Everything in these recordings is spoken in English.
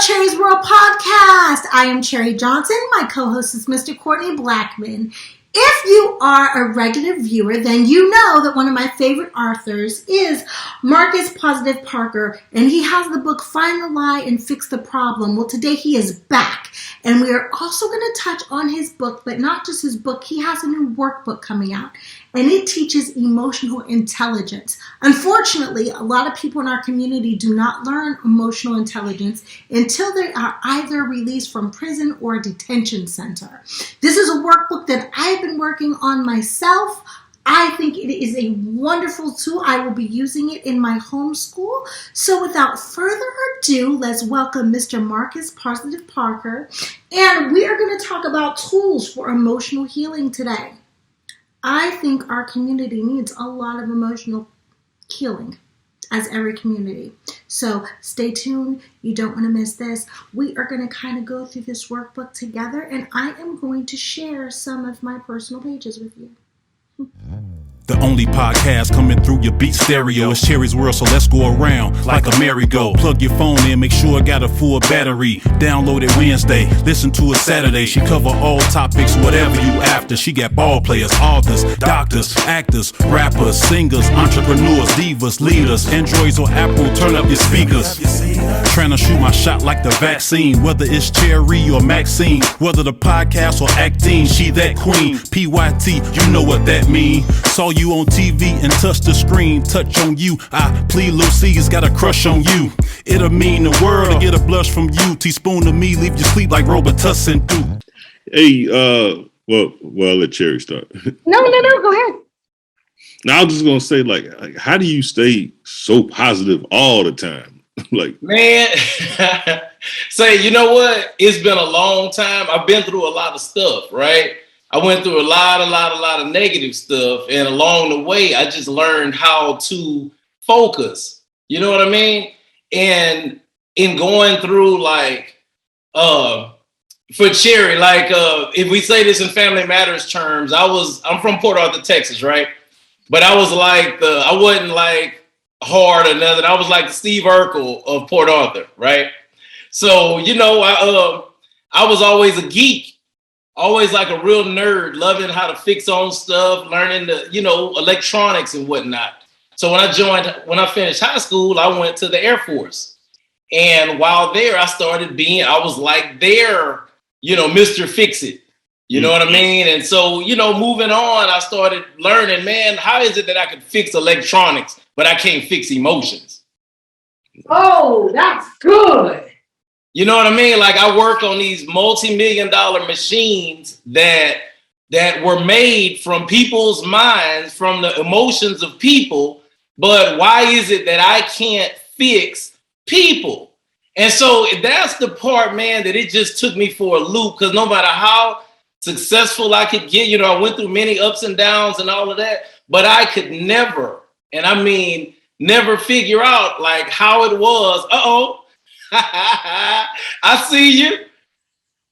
Cheryls World podcast. I am Cherie Johnson. My co-host is Mr. Courtney Blackman. If you are a regular viewer, then you know that one of my favorite authors is Marcus Positive Parker, and he has the book Find the Lie and Fix the Problem. Well, today he is back, and we are also going to touch on his book, but not just his book. He has a new workbook coming out, and it teaches emotional intelligence. Unfortunately, a lot of people in our community do not learn emotional intelligence until they are either released from prison or a detention center. This is a workbook that I've been working on myself. I think it is a wonderful tool. I will be using it in my homeschool. So without further ado, let's welcome Mr. Marcus Positive Parker. And we are going to talk about tools for emotional healing today. I think our community needs a lot of emotional healing, as every community. So stay tuned. You don't want to miss this. We are going to kind of go through this workbook together, and I am going to share some of my personal pages with you. The only podcast coming through your beat stereo is Cheryls World, so let's go around like a merry-go. Plug your phone in, make sure it got a full battery. Download it Wednesday, listen to it Saturday. She cover all topics, whatever you after. She got ball players, authors, doctors, actors, rappers, singers, entrepreneurs, divas, leaders. Androids or Apple, turn up your speakers. Trying to shoot my shot like the vaccine, whether it's Cherie or Maxine, whether the podcast or acting, she that queen. PYT, you know what that mean. Saw you on TV and touch the screen, touch on you. I plead Lucy's got a crush on you. It'll mean the world to get a blush from you. Teaspoon of me, leave you sleep like Robitussin do. Hey, well, I'll let Cherie start. No, go ahead. Now, I was just gonna say, like, how do you stay so positive all the time? Like, man, say, you know what? It's been a long time. I've been through a lot of stuff, right? I went through a lot of negative stuff, and along the way, I just learned how to focus. You know what I mean? And in going through, like, for Cherie, like, if we say this in Family Matters terms, I'm from Port Arthur, Texas, right? But I was like I wasn't like hard or nothing. I was like the Steve Urkel of Port Arthur, right? So, you know, I was always a geek. Always like a real nerd, loving how to fix on stuff, learning the, electronics and whatnot. So when I finished high school, I went to the Air Force. And while there, I was like their, Mr. Fix It. You know what I mean? And so, moving on, I started learning, man, how is it that I could fix electronics, but I can't fix emotions? Oh, that's good. You know what I mean? Like, I work on these multi-million-dollar machines that were made from people's minds, from the emotions of people. But why is it that I can't fix people? And so that's the part, man, that it just took me for a loop, because no matter how successful I could get, I went through many ups and downs and all of that, but I could never, and I mean, never figure out like how it was. I see you.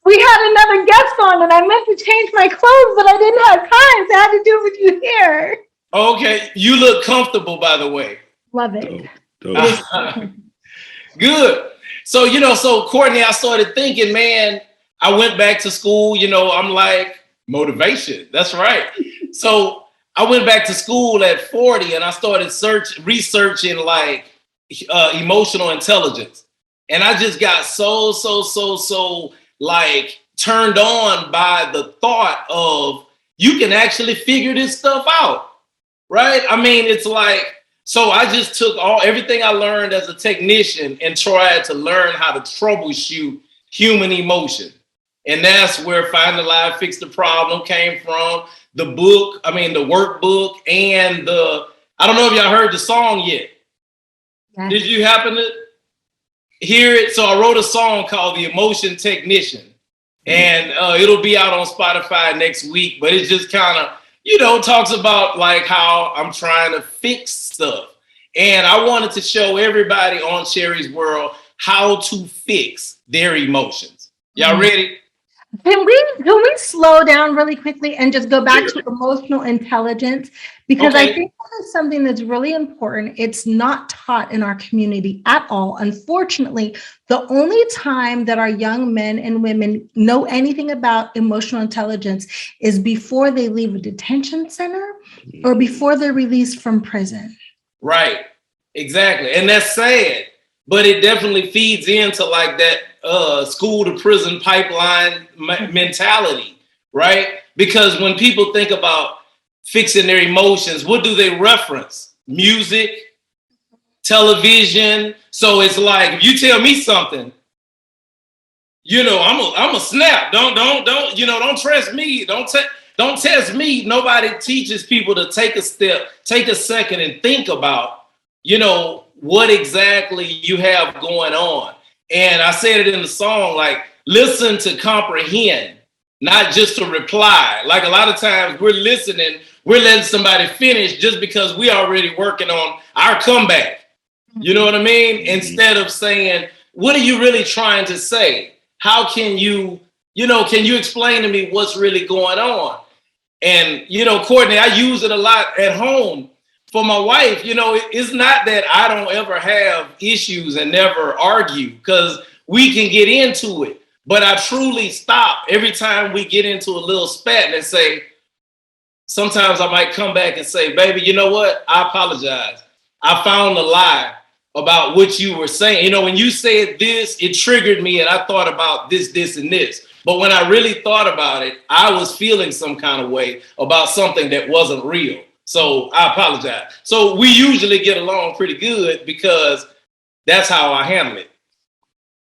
We had another guest on, and I meant to change my clothes, but I didn't have time, so I had to do it with you here. Okay, you look comfortable, by the way. Love it. Good. So Courtney, I started thinking, man, I went back to school, I'm like, motivation. That's right. So I went back to school at 40, and I started researching like emotional intelligence. And I just got so like turned on by the thought of you can actually figure this stuff out, right? I mean, it's like, so I just took everything I learned as a technician and tried to learn how to troubleshoot human emotion. And that's where Find the Lie, Fix the Problem came from. The book, the workbook, and I don't know if y'all heard the song yet. Yeah. Did you happen to hear it? So I wrote a song called The Emotion Technician, and it'll be out on Spotify next week, but it just kind of, talks about like how I'm trying to fix stuff. And I wanted to show everybody on Cheryls World how to fix their emotions. Y'all ready? Can we slow down really quickly and just go back to emotional intelligence? Because I think that is something that's really important. It's not taught in our community at all. Unfortunately, the only time that our young men and women know anything about emotional intelligence is before they leave a detention center or before they're released from prison. Right. Exactly. And that's sad, but it definitely feeds into like that school to prison pipeline mentality, right? Because when people think about fixing their emotions, what do they reference? Music, television. So it's like, if you tell me something, I'm a snap. Don't trust me. Don't test me. Nobody teaches people to take a step, take a second and think about, what exactly you have going on. And I said it in the song, like, listen to comprehend, not just to reply. Like a lot of times we're listening, we're letting somebody finish just because we already working on our comeback. You know what I mean? Instead of saying, what are you really trying to say? How can you explain to me what's really going on? And, Courtney, I use it a lot at home. For my wife, it's not that I don't ever have issues and never argue, because we can get into it. But I truly stop every time we get into a little spat and say, sometimes I might come back and say, baby, you know what? I apologize. I found a lie about what you were saying. When you said this, it triggered me and I thought about this, this, and this. But when I really thought about it, I was feeling some kind of way about something that wasn't real. So I apologize. So we usually get along pretty good because that's how I handle it.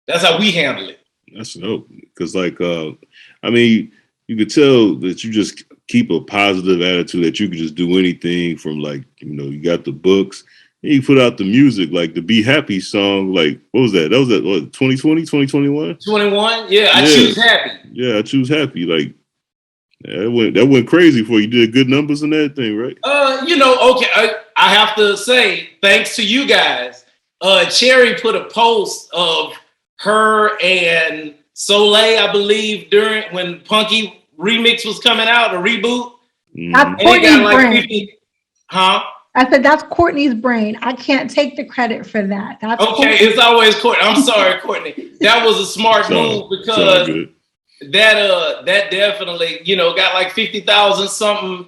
That's how we handle it. That's dope. Because you could tell that you just keep a positive attitude, that you could just do anything from you got the books and you put out the music, like the Be Happy song. Like, what was that? That was 2020, 2021? 21? Yeah, I choose happy. Yeah, I choose happy. Like, that went crazy for you. You did good numbers and everything, right? Okay. I have to say, thanks to you guys, Cherie put a post of her and Soleil, I believe, during when Punky Remix was coming out, a reboot. That's Courtney's brain. 50, huh? I said, that's Courtney's brain. I can't take the credit for that. That's okay. Courtney. It's always Courtney. I'm sorry, Courtney. That was a smart move because that definitely, got like 50,000 something,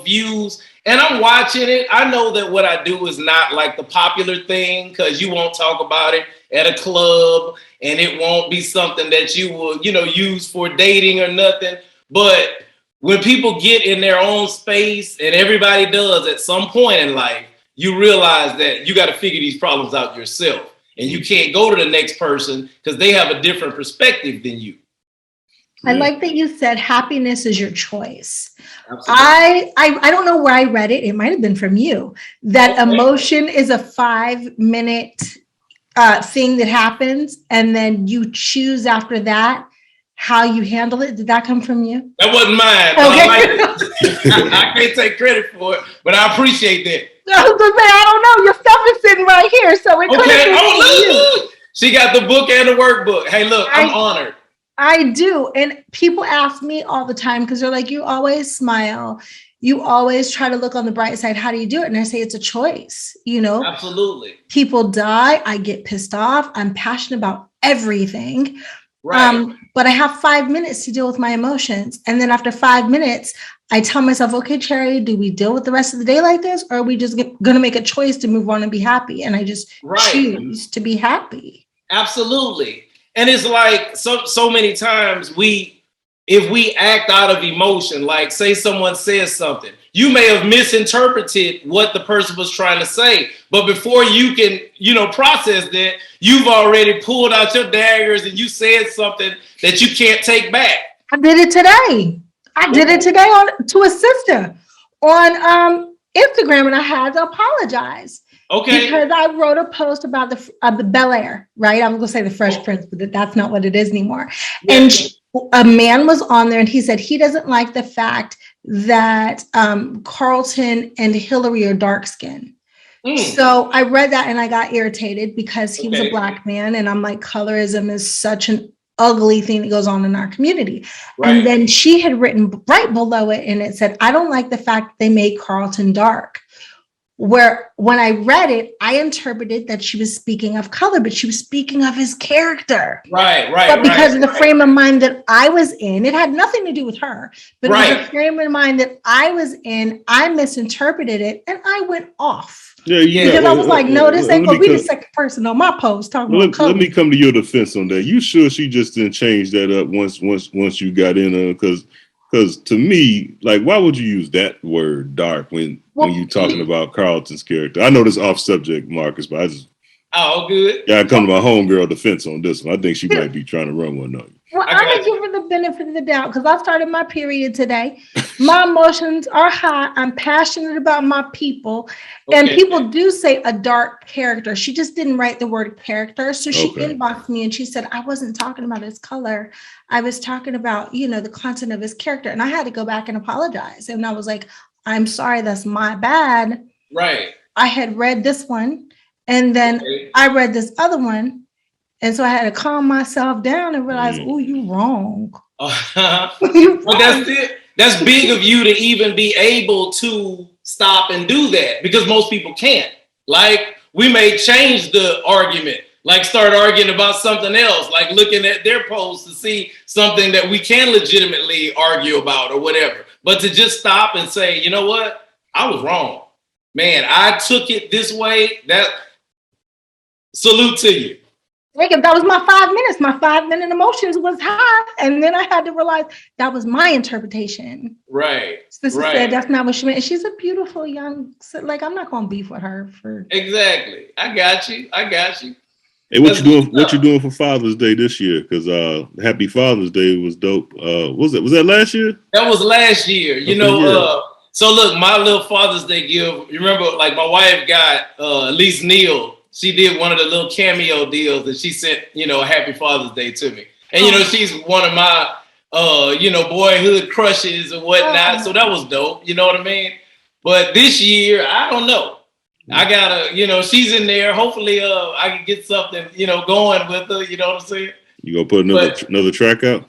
views. And I'm watching it. I know that what I do is not like the popular thing, because you won't talk about it at a club and it won't be something that you will, use for dating or nothing. But when people get in their own space, and everybody does at some point in life, you realize that you got to figure these problems out yourself. And you can't go to the next person because they have a different perspective than you. I like that you said happiness is your choice. Absolutely. I don't know where I read it. It might have been from you, that emotion is a 5-minute thing that happens, and then you choose after that how you handle it. Did that come from you? That wasn't mine. Okay. I can't take credit for it, but I appreciate that. I was gonna say, I don't know. Your stuff is sitting right here, so it could have been you. She got the book and the workbook. Hey, look, I'm honored. I do. And people ask me all the time, because they're like, you always smile. You always try to look on the bright side. How do you do it? And I say, it's a choice, Absolutely. People die. I get pissed off. I'm passionate about everything. Right. But I have 5 minutes to deal with my emotions. And then after 5 minutes, I tell myself, okay, Cherie, do we deal with the rest of the day like this? Or are we just going to make a choice to move on and be happy? And I just choose to be happy. Absolutely. And it's like so many times if we act out of emotion, like say someone says something, you may have misinterpreted what the person was trying to say. But before you can, process that, you've already pulled out your daggers and you said something that you can't take back. I did it today. To a sister on Instagram, and I had to apologize. Okay. Because I wrote a post about the Bel Air, right? I'm going to say the Fresh Prince, but that's not what it is anymore. Yeah. And a man was on there, and he said he doesn't like the fact that Carlton and Hillary are dark skinned. So I read that and I got irritated because he was a Black man. And I'm like, colorism is such an ugly thing that goes on in our community. Right. And then she had written right below it, and it said, I don't like the fact they made Carlton dark. Where when I read it, I interpreted that she was speaking of color, but she was speaking of his character. Right. But because of the frame of mind that I was in, it had nothing to do with her, but it was the frame of mind that I was in. I misinterpreted it and I went off. Because I was like, no, this ain't gonna be the second person on my post talking about color. Let me come to your defense on that. You sure she just didn't change that up once you got in? Because to me, like, why would you use that word dark when you're talking about Carlton's character? I know this off subject, Marcus, but I just good. I come to my homegirl defense on this one. I think she might be trying to run one on you. Well, I'm gonna give her the benefit of the doubt because I started my period today. My emotions are high. I'm passionate about my people, and people do say a dark character. She just didn't write the word character, so she inboxed me and she said I wasn't talking about his color. I was talking about the content of his character, and I had to go back and apologize. And I was like, I'm sorry, that's my bad. Right. I had read this one, and then I read this other one. And so I had to calm myself down and realize, oh, you wrong. Well, that's it. That's big of you to even be able to stop and do that because most people can't. Like, we may change the argument, like start arguing about something else, like looking at their posts to see something that we can legitimately argue about or whatever. But to just stop and say, you know what? I was wrong. Man, I took it this way. That salute to you. That was my 5 minutes. My 5-minute emotions was high. And then I had to realize that was my interpretation. Right. Sister said that's not what she meant. And she's a beautiful young, like, I'm not going to beef with her for. Exactly. I got you. Hey, what you doing for Father's Day this year? Because Happy Father's Day was dope. Was that last year? That was last year. So look, my little Father's Day gift, you remember, like, my wife got Elise Neal. She did one of the little cameo deals and she sent, a Happy Father's Day to me. And, she's one of my, boyhood crushes and whatnot. So that was dope. You know what I mean? But this year, I don't know. I gotta, she's in there. Hopefully, I can get something, going with her. You know what I'm saying? You gonna put another track out?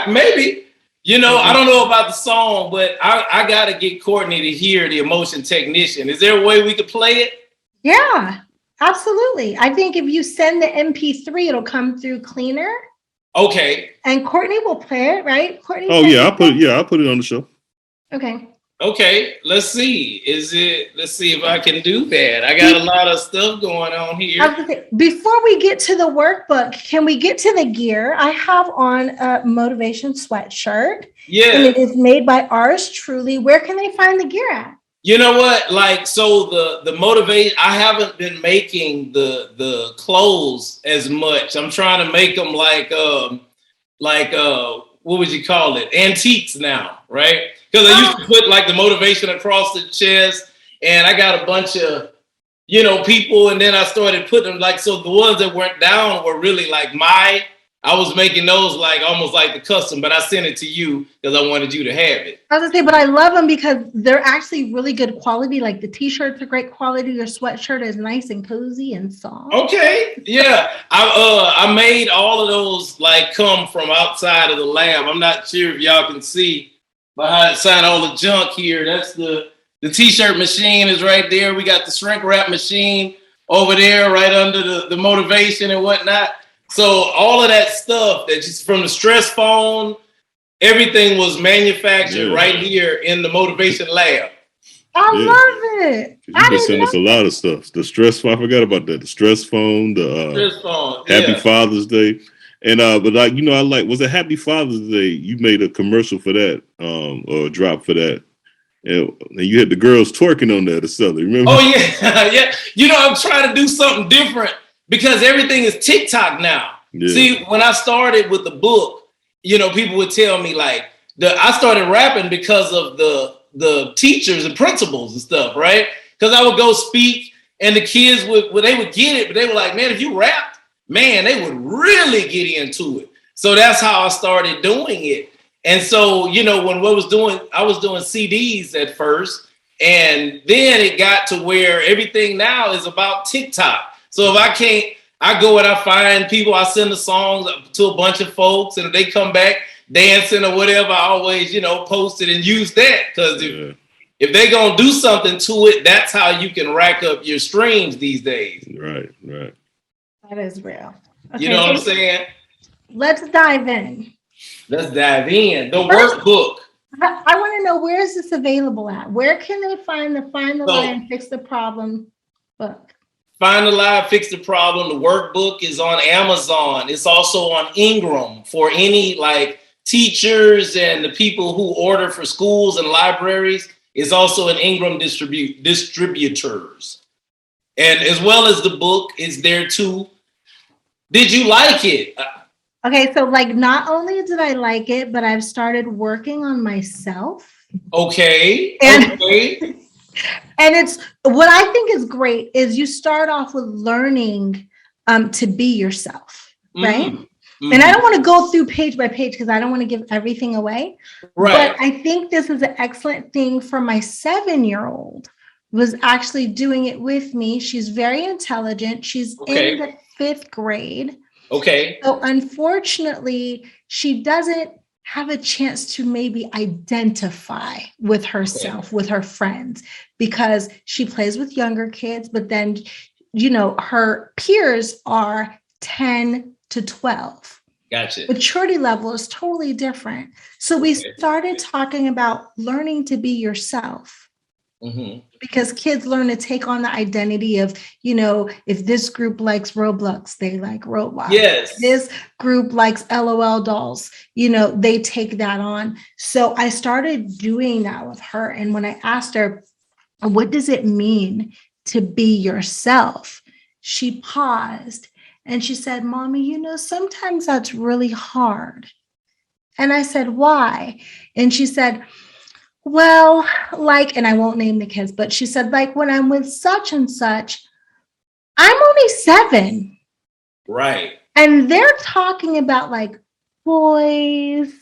Maybe. I don't know about the song, but I gotta get Courtney to hear the Emotion Technician. Is there a way we could play it? Yeah, absolutely. I think if you send the MP3, it'll come through cleaner. Okay. And Courtney will play it, right? Courtney. Oh yeah, I'll put it on the show. Okay. Let's see. Let's see if I can do that. I got a lot of stuff going on here. Before we get to the workbook, can we get to the gear? I have on a motivation sweatshirt. Yeah. And it is made by ours truly. Where can they find the gear at? You know what? Like, so the motivation, I haven't been making the clothes as much. I'm trying to make them like what would you call it? Antiques now, right? Because I used to put like the motivation across the chest, and I got a bunch of, people, and then I started putting them like, so the ones that went down were really like I was making those like almost like the custom, but I sent it to you because I wanted you to have it. I was gonna say, but I love them because they're actually really good quality. Like the t-shirts are great quality. Your sweatshirt is nice and cozy and soft. Okay, yeah. I made all of those like come from outside of the lab. I'm not sure if y'all can see behind all the junk here. That's the t-shirt machine is right there. We got the shrink wrap machine over there right under the motivation and whatnot. So all of that stuff that just from the stress phone, everything was manufactured right here in the motivation lab. I love it. You've been sending us a lot of stuff. The stress phone, I forgot about that. The stress phone, stress phone. Happy Father's Day. And but like, was it Happy Father's Day? You made a commercial for that, or a drop for that. And you had the girls twerking on there to sell it, remember? Oh yeah. Yeah. I'm trying to do something different. Because everything is TikTok now. Yeah. See, when I started with the book, people would tell me like I started rapping because of the teachers and principals and stuff, right? Because I would go speak and the kids they would get it, but they were like, man, if you rapped, man, they would really get into it. So that's how I started doing it. And so, when I was doing CDs at first, and then it got to where everything now is about TikTok. So if I can't, I go and I find people, I send the songs to a bunch of folks, and if they come back dancing or whatever, I always, post it and use that. Because if they're going to do something to it, that's how you can rack up your streams these days. Right. That is real. Okay, You know what I'm saying? Let's dive in. Let's dive in. The workbook. I want to know, where is this available at? Where can they find the Lie and Fix the Problem book? Find the Lie, Fix the Problem. The workbook is on Amazon. It's also on Ingram for any teachers and the people who order for schools and libraries. It's also an Ingram distributors. And as well as the book is there too. Did you like it? Okay, so not only did I like it, but I've started working on myself. Okay. And it's, what I think is great is you start off with learning to be yourself, right? Mm-hmm. And I don't want to go through page by page because I don't want to give everything away. Right. But I think this is an excellent thing for my 7-year-old, was actually doing it with me. She's very intelligent. She's in the 5th grade. Okay. So unfortunately, she doesn't have a chance to maybe identify with herself, with her friends, because she plays with younger kids, but then, her peers are 10 to 12. Gotcha. Maturity level is totally different. So we started talking about learning to be yourself. Mm-hmm. Because kids learn to take on the identity of, if this group likes Roblox, they like Roblox. Yes. This group likes LOL dolls, they take that on. So I started doing that with her. And when I asked her, what does it mean to be yourself? She paused and she said, Mommy, sometimes that's really hard. And I said, why? And she said, well, and I won't name the kids, but she said, when I'm with such and such, I'm only 7. Right. And they're talking about boys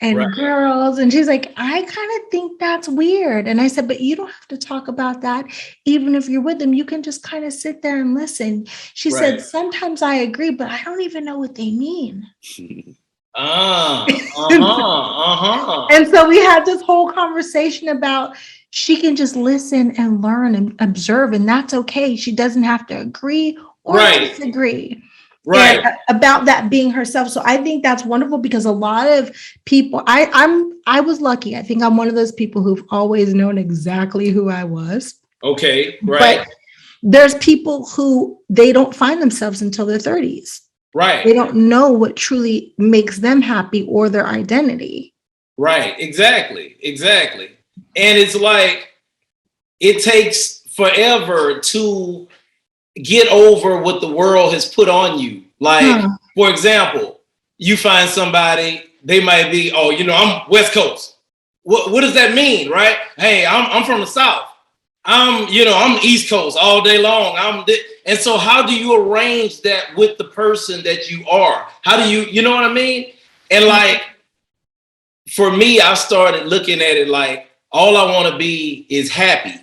and girls. And she's like, I kind of think that's weird. And I said, but you don't have to talk about that. Even if you're with them, you can just kind of sit there and listen. She said, sometimes I agree, but I don't even know what they mean. And so we had this whole conversation about she can just listen and learn and observe, and that's okay. She doesn't have to agree or disagree. Right. And about that being herself. So I think that's wonderful, because a lot of people, I was lucky. I think I'm one of those people who've always known exactly who I was. Okay. Right. But there's people who they don't find themselves until their 30s. Right. They don't know what truly makes them happy or their identity. Right. Exactly. And it's it takes forever to get over what the world has put on you. For example, you find somebody, they might be, I'm West Coast. What does that mean? Right. Hey, I'm from the South. I'm East Coast all day long. And so how do you arrange that with the person that you are? How do you know what I mean? And for me, I started looking at it all I want to be is happy,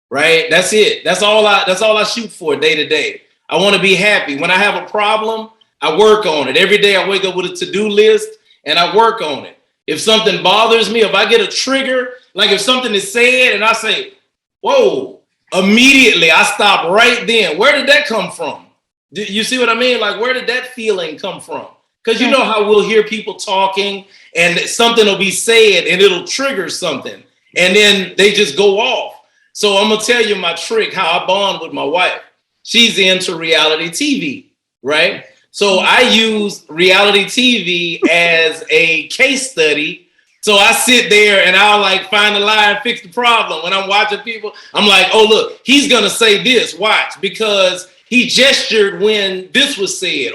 right? That's it. That's all I shoot for day to day. I want to be happy. When I have a problem, I work on it. Every day I wake up with a to-do list and I work on it. If something bothers me, if I get a trigger, if something is said and I say, whoa, immediately I stop right then. Where did that come from? Do you see what I mean? Where did that feeling come from? Because you know how we'll hear people talking and something will be said and it'll trigger something. And then they just go off. So I'm going to tell you my trick, how I bond with my wife. She's into reality TV, right? So I use reality TV as a case study. So I sit there and I'll find the lie and fix the problem. When I'm watching people, I'm like, oh, look, he's going to say this, watch, because he gestured when this was said.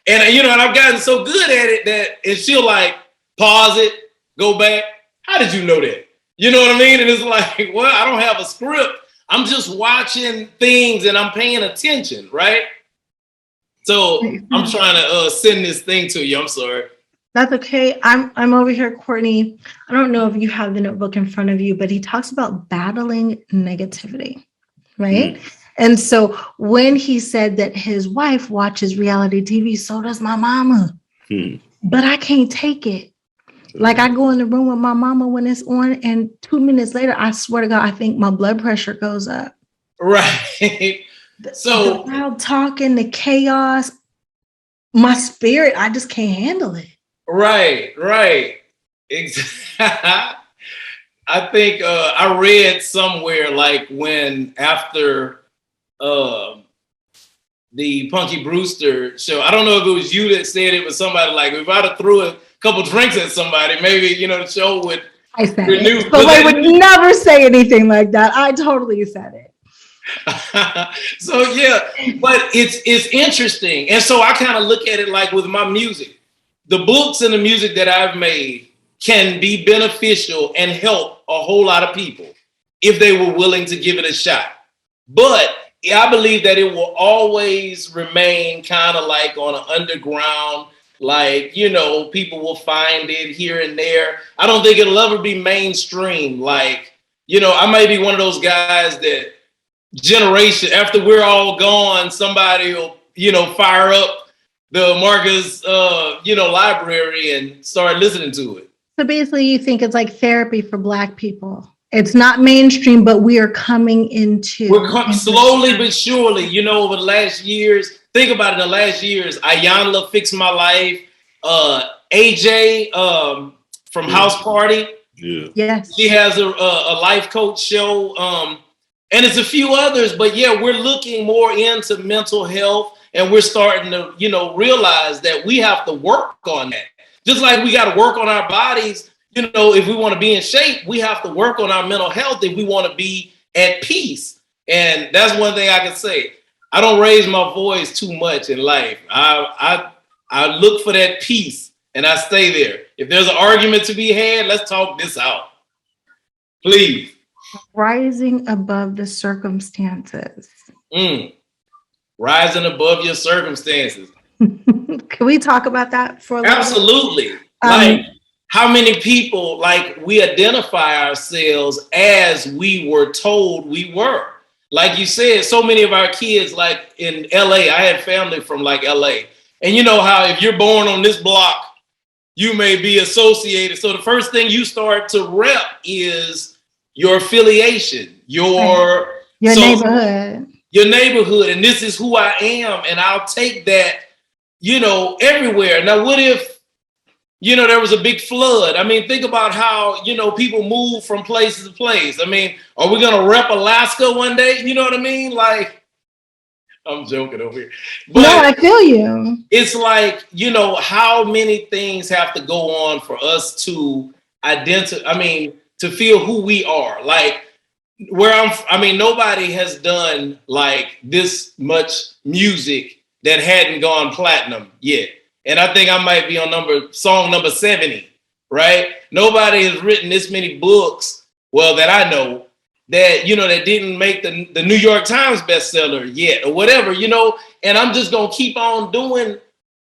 And I've gotten so good at it and she'll pause it, go back. How did you know that? You know what I mean? And it's well, I don't have a script. I'm just watching things and I'm paying attention, right? So I'm trying to send this thing to you. I'm sorry. That's okay. I'm over here, Courtney. I don't know if you have the notebook in front of you, but he talks about battling negativity, right? And so when he said that his wife watches reality TV, so does my mama. But I can't take it. Like I go in the room with my mama when it's on, and 2 minutes later, I swear to God, I think my blood pressure goes up. Right. So the loud talking, the chaos, my spirit, I just can't handle it. Right. Exactly. I think I read somewhere like when after the Punky Brewster show, I don't know if it was you that said it, was somebody like, if I'd have threw a couple drinks at somebody, maybe, the show would I said renew. it. But I would never say anything like that. I totally said it. So yeah, but it's interesting. And so I kind of look at it like with my music, the books and the music that I've made can be beneficial and help a whole lot of people if they were willing to give it a shot. But I believe that it will always remain kind of like on an underground, like, people will find it here and there. I don't think it'll ever be mainstream. Like, I may be one of those guys that generation after we're all gone, somebody will, fire up the Marcus, library and start listening to it. So basically you think it's like therapy for Black people. It's not mainstream, but we are coming into. We're slowly but surely, over the last years. Think about it. In the last years, Ayanla Fixed My Life, AJ from House Party. Yeah. Yes. She has a life coach show, and it's a few others. But yeah, we're looking more into mental health, and we're starting to, realize that we have to work on that. Just like we got to work on our bodies. If we want to be in shape, we have to work on our mental health if we want to be at peace. And that's one thing I can say. I don't raise my voice too much in life. I look for that peace and I stay there. If there's an argument to be had, let's talk this out. Please. Rising above the circumstances. Rising above your circumstances. Can we talk about that for a little Absolutely. Bit? Like, how many people, like, we identify ourselves as we were told we were? Like you said, so many of our kids, like in LA, I had family from like LA. And you know how if you're born on this block, you may be associated. So the first thing you start to rep is your affiliation, your neighborhood. Your neighborhood. And this is who I am. And I'll take that, everywhere. Now, what if, there was a big flood? I mean, think about how, people move from place to place. I mean, are we going to rep Alaska one day? You know what I mean? Like, I'm joking over here. But no, I feel you. It's like, how many things have to go on for us to to feel who we are. Like, nobody has done like this much music that hadn't gone platinum yet. And I think I might be on song number 70, right? Nobody has written this many books, well, that I know, that, that didn't make the New York Times bestseller yet or whatever, and I'm just going to keep on doing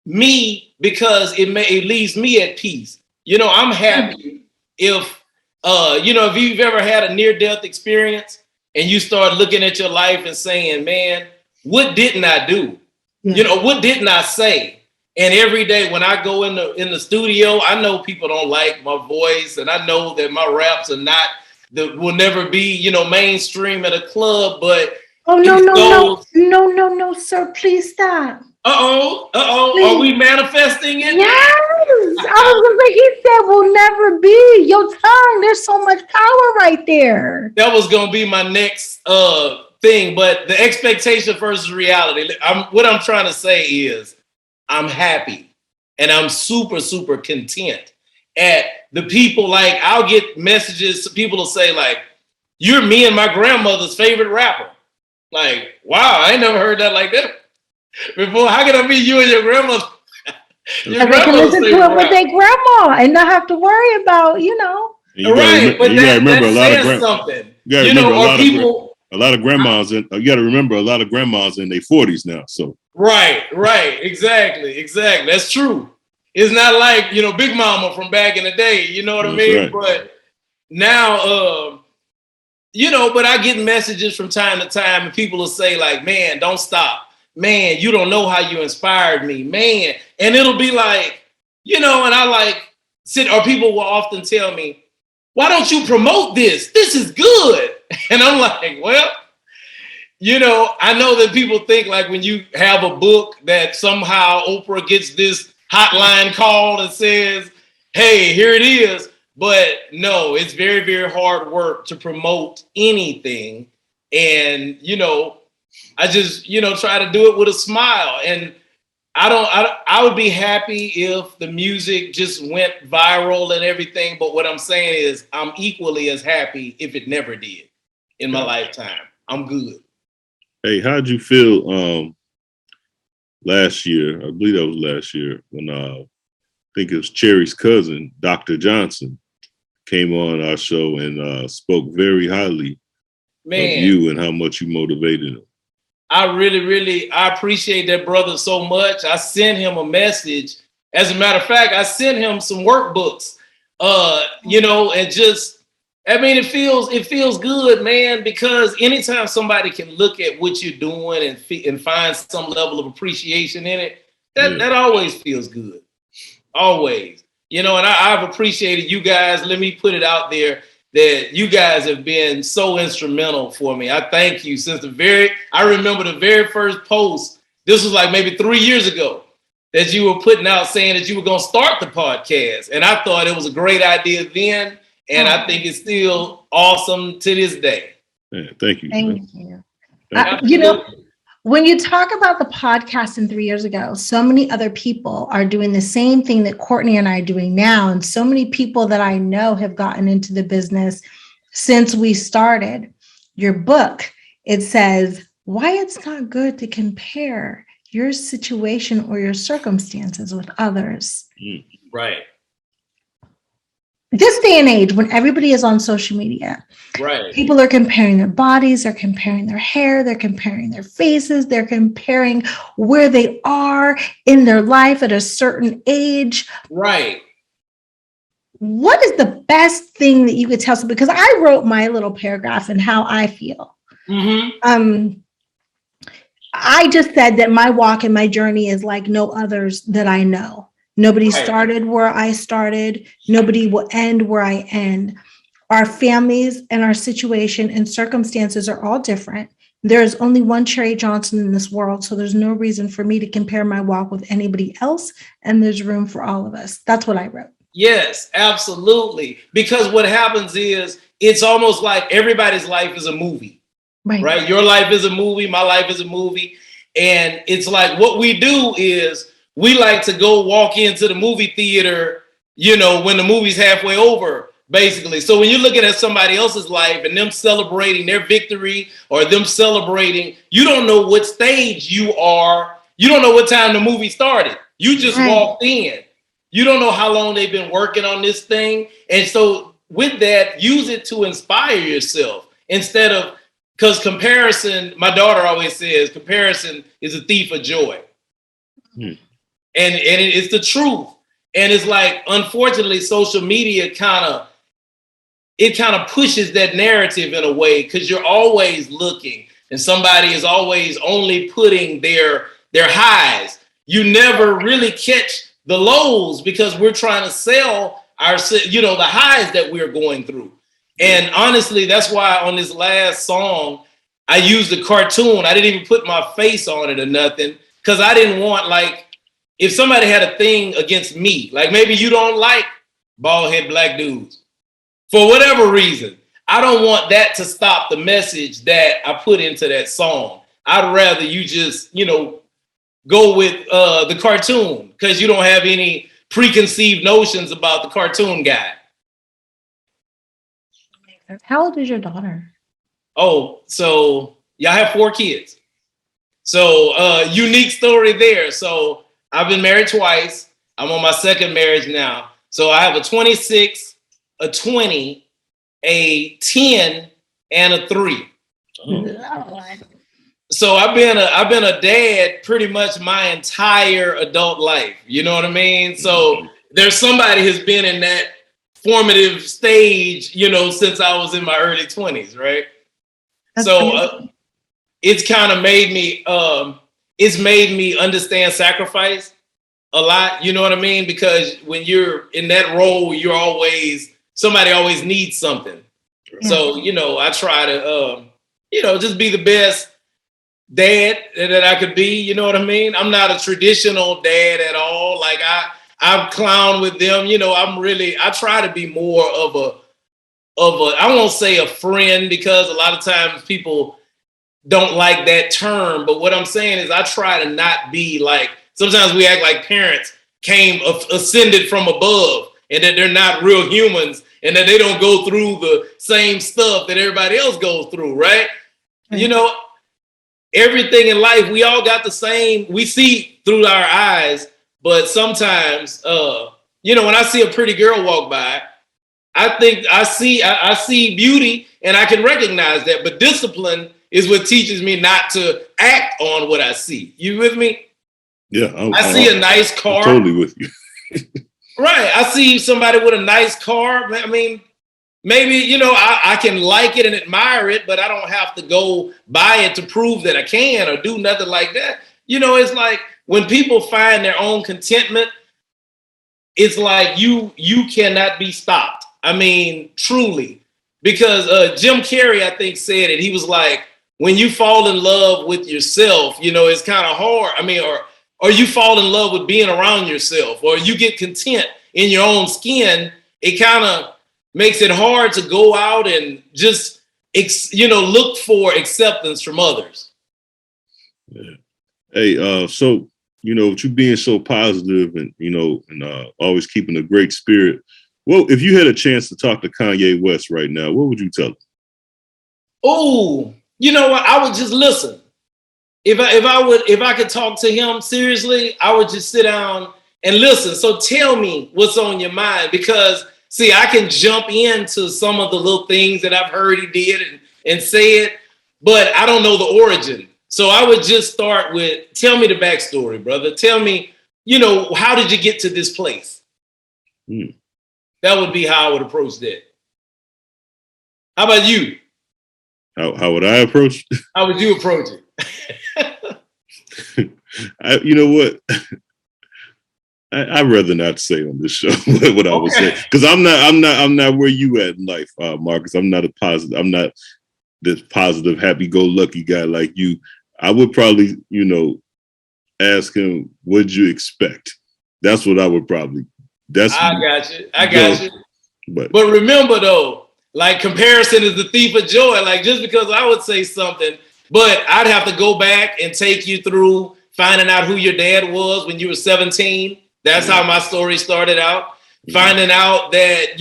me because it leaves me at peace. I'm happy if, if you've ever had a near-death experience and you start looking at your life and saying, man, what didn't I do? Yeah. What didn't I say? And every day when I go in the studio, I know people don't like my voice, and I know that my raps are will never be, mainstream at a club. But no, sir, please stop. Please. Are we manifesting it? Yes. I was gonna say, he said will never be. Your tongue, there's so much power right there. That was gonna be my next thing, but the expectation versus reality. What I'm trying to say is, I'm happy and I'm super, super content at the people. Like, I'll get messages, people will say like, you're me and my grandmother's favorite rapper. Like, wow, I ain't never heard that like that before. How can I be you and your grandmother? They can listen to it with their grandma and not have to worry about, Right, but that remember a lot of something. A lot of grandmas, and you got to remember a lot of grandmas in their 40s now. So right, exactly. That's true. It's not like Big Mama from back in the day. You know what I mean? Right. But now, but I get messages from time to time and people will say like, man, don't stop. Man, you don't know how you inspired me, man. And it'll be like, and I like or people will often tell me, why don't you promote this? This is good. And I'm like, well, I know that people think like when you have a book that somehow Oprah gets this hotline call and says, hey, here it is. But no, it's very, very hard work to promote anything. And, I just, try to do it with a smile. And I would be happy if the music just went viral and everything. But what I'm saying is I'm equally as happy if it never did in my lifetime. I'm good. Hey, how'd you feel last year? I believe that was last year when I think it was Cherie's cousin, Dr. Johnson, came on our show and spoke very highly of you and how much you motivated him. I appreciate that brother so much. I sent him a message. As a matter of fact, I sent him some workbooks, and just, it feels good, man, because anytime somebody can look at what you're doing and find some level of appreciation in it, that always feels good. Always. And I've appreciated you guys. Let me put it out there that you guys have been so instrumental for me. I thank you since I remember the very first post. This was like maybe 3 years ago that you were putting out saying that you were going to start the podcast. And I thought it was a great idea then. And I think it's still awesome to this day. Yeah, thank you. Thank you. When you talk about the podcast in 3 years ago, so many other people are doing the same thing that Courtney and I are doing now. And so many people that I know have gotten into the business since we started. Your book, it says, why it's not good to compare your situation or your circumstances with others. Right. This day and age, when everybody is on social media, right, people are comparing their bodies, they're comparing their hair, they're comparing their faces, they're comparing where they are in their life at a certain age. Right. What is the best thing that you could tell somebody? Because I wrote my little paragraph and how I feel. Mm-hmm. I just said that my walk and my journey is like no others that I know. Nobody started where I started. Nobody will end where I end. Our families and our situation and circumstances are all different. There's only one Cherie Johnson in this world, so there's no reason for me to compare my walk with anybody else, and there's room for all of us. That's what I wrote. Yes, absolutely. Because what happens is it's almost like everybody's life is a movie, right? Your life is a movie. My life is a movie. And it's like what we do is we like to go walk into the movie theater, when the movie's halfway over, basically. So when you're looking at somebody else's life and them celebrating their victory or them celebrating, you don't know what stage you are. You don't know what time the movie started. You just walked in. You don't know how long they've been working on this thing. And so with that, use it to inspire yourself instead of, because comparison, my daughter always says, comparison is a thief of joy. And it's the truth. And it's like, unfortunately, social media kind of pushes that narrative in a way because you're always looking and somebody is always only putting their highs. You never really catch the lows because we're trying to sell the highs that we're going through. And honestly, that's why on this last song, I used a cartoon. I didn't even put my face on it or nothing because I didn't want if somebody had a thing against me, like maybe you don't like bald head black dudes for whatever reason, I don't want that to stop the message that I put into that song. I'd rather you just, go with the cartoon because you don't have any preconceived notions about the cartoon guy. How old is your daughter? Oh, so I have 4 kids. So unique story there. So I've been married twice. I'm on my second marriage now. So I have a 26, a 20, a 10, and a 3. So I've been a dad pretty much my entire adult life. You know what I mean? So there's somebody who's been in that formative stage, since I was in my early 20s, right? So it's kind of made me, it's made me understand sacrifice a lot, you know what I mean? Because when you're in that role, somebody always needs something. Yeah. So, I try to, just be the best dad that I could be, you know what I mean? I'm not a traditional dad at all. Like I clown with them, I try to be more of a, I won't say a friend, because a lot of times people don't like that term, but what I'm saying is I try to not be like, sometimes we act like parents ascended from above and that they're not real humans and that they don't go through the same stuff that everybody else goes through, right? Mm-hmm. Everything in life, we all got the same, we see through our eyes, but sometimes, when I see a pretty girl walk by, I think I see beauty and I can recognize that, but discipline is what teaches me not to act on what I see. You with me? Yeah. I see a nice car. I'm totally with you. Right. I see somebody with a nice car. I mean, maybe, I can like it and admire it, but I don't have to go buy it to prove that I can or do nothing like that. It's like when people find their own contentment, it's like you cannot be stopped. I mean, truly, because Jim Carrey, I think, said it. He was like, when you fall in love with yourself, it's kind of hard. I mean, or you fall in love with being around yourself, or you get content in your own skin, it kind of makes it hard to go out and just, look for acceptance from others. Yeah. Hey, so, with you being so positive and always keeping a great spirit, well, if you had a chance to talk to Kanye West right now, what would you tell him? Oh, you know what? I would just listen. If I could talk to him seriously, I would just sit down and listen. So tell me what's on your mind, because see, I can jump into some of the little things that I've heard he did and say it, but I don't know the origin. So I would just start with, tell me the backstory, brother. Tell me, how did you get to this place? That would be how I would approach that. How about you? How would I approach? How would you approach it? You know what? I'd rather not say on this show what I would say, because I'm not where you at in life, Marcus. I'm not this positive, happy-go-lucky guy like you. I would probably, ask him, what'd you expect? That's what I would probably. I got you. But remember though, like, comparison is the thief of joy. Like, just because I would say something, but I'd have to go back and take you through finding out who your dad was when you were 17. That's how my story started out. Finding out that,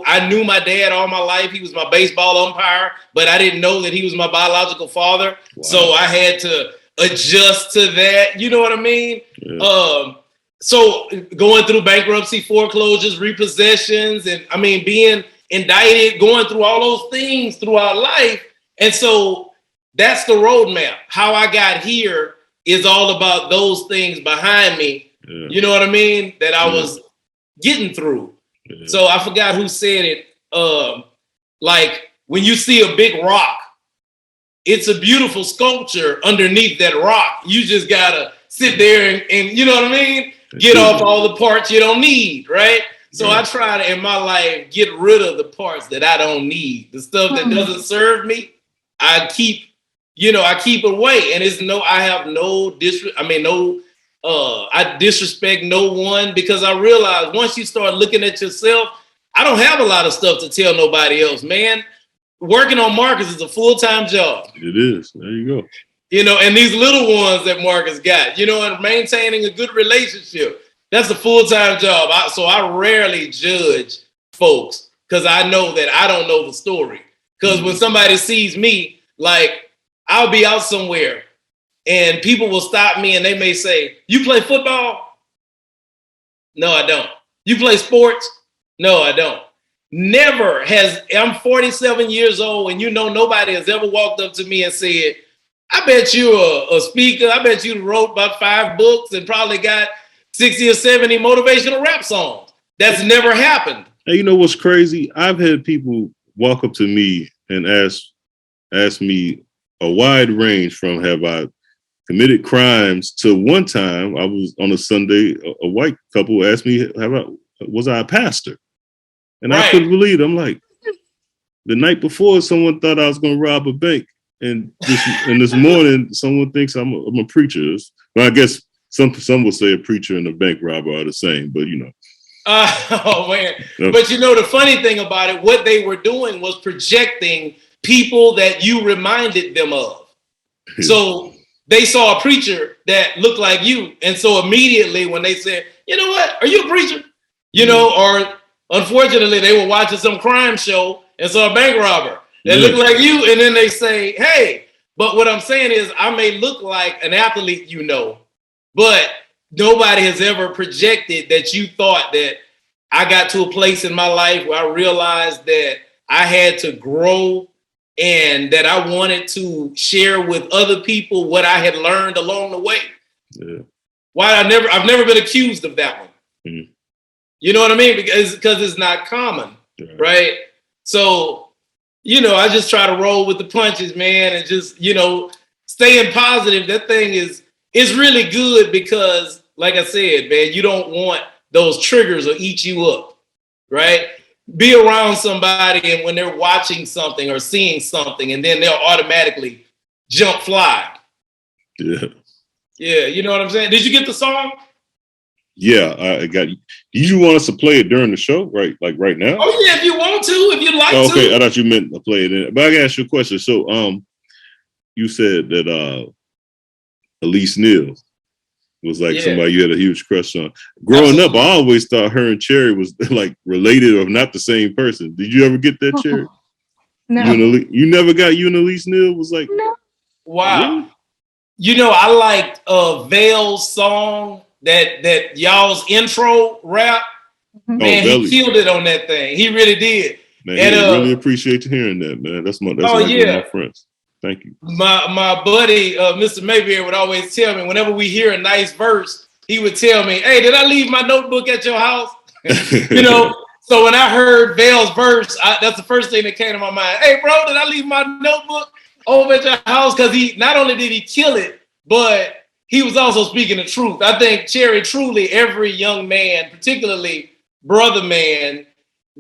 I knew my dad all my life. He was my baseball umpire, but I didn't know that he was my biological father. Wow. So I had to adjust to that. You know what I mean? Yeah. So going through bankruptcy, foreclosures, repossessions, and I mean, being indicted, going through all those things throughout life. And so that's the roadmap. How I got here is all about those things behind me. Yeah. You know what I mean? That I was getting through. Yeah. So I forgot who said it. Like, when you see a big rock, it's a beautiful sculpture underneath that rock. You just gotta sit there and you know what I mean? Get off all the parts you don't need, right? So I try to, in my life, get rid of the parts that I don't need. The stuff that doesn't serve me, I keep away. And I disrespect no one, because I realize once you start looking at yourself, I don't have a lot of stuff to tell nobody else, man. Working on Marcus is a full-time job. It is. There you go. And these little ones that Marcus got, and maintaining a good relationship, that's a full-time job. So I rarely judge folks, because I know that I don't know the story. Because when somebody sees me, like, I'll be out somewhere and people will stop me and they may say, "You play football?" No, I don't. "You play sports?" No, I don't. I'm 47 years old, and nobody has ever walked up to me and said, "I bet you're a speaker. I bet you wrote about 5 books and probably got 60 or 70 motivational rap songs." That's never happened. And you know what's crazy? I've had people walk up to me and ask me a wide range from have I committed crimes to one time I was on a Sunday, a white couple asked me, was I a pastor? And I couldn't believe it. I'm like, the night before, someone thought I was going to rob a bank. And this morning, someone thinks I'm a preacher. Well, I guess some will say a preacher and a bank robber are the same, but you know. Oh man! But you know the funny thing about it, what they were doing was projecting people that you reminded them of. So they saw a preacher that looked like you, and so immediately when they said, "You know what? Are you a preacher?" You know, or unfortunately they were watching some crime show and saw a bank robber that looked like you, and then they say, "Hey," but what I'm saying is, I may look like an athlete, you know, but nobody has ever projected that you thought that I got to a place in my life where I realized that I had to grow and that I wanted to share with other people what I had learned along the way. Yeah. Why I've never been accused of that one. Mm-hmm. You know what I mean? Because it's not common, right? So, you know, I just try to roll with the punches, man, and just, you know, staying positive. That thing is really good because, like I said, man, you don't want those triggers to eat you up, right? Be around somebody and when they're watching something or seeing something and then they'll automatically jump fly. Yeah. Yeah, you know what I'm saying? Did you get the song? Yeah, I got you. Do you want us to play it during the show, right? Like right now? Oh, yeah, if you want to, if you'd like to. Okay, I thought you meant to play it in. But I can ask you a question. So, you said that Elise Neal was like somebody you had a huge crush on. Growing up, I always thought her and Cherie was like related or not the same person. Did you ever get that, Cherie? No. You never got you and Elise Neal was like, no. Wow. Really? You know, I liked Vale's song, that y'all's intro rap. Man, he killed it on that thing. He really did. Man, and, really appreciate hearing that, man. That's one of my friends. Thank you. My buddy, Mr. Mayberry, would always tell me whenever we hear a nice verse, he would tell me, "Hey, did I leave my notebook at your house?" You know, so when I heard Vale's verse, that's the first thing that came to my mind. Hey, bro, did I leave my notebook over at your house? Because he not only did he kill it, but he was also speaking the truth. I think, Cherie, truly every young man, particularly brother man,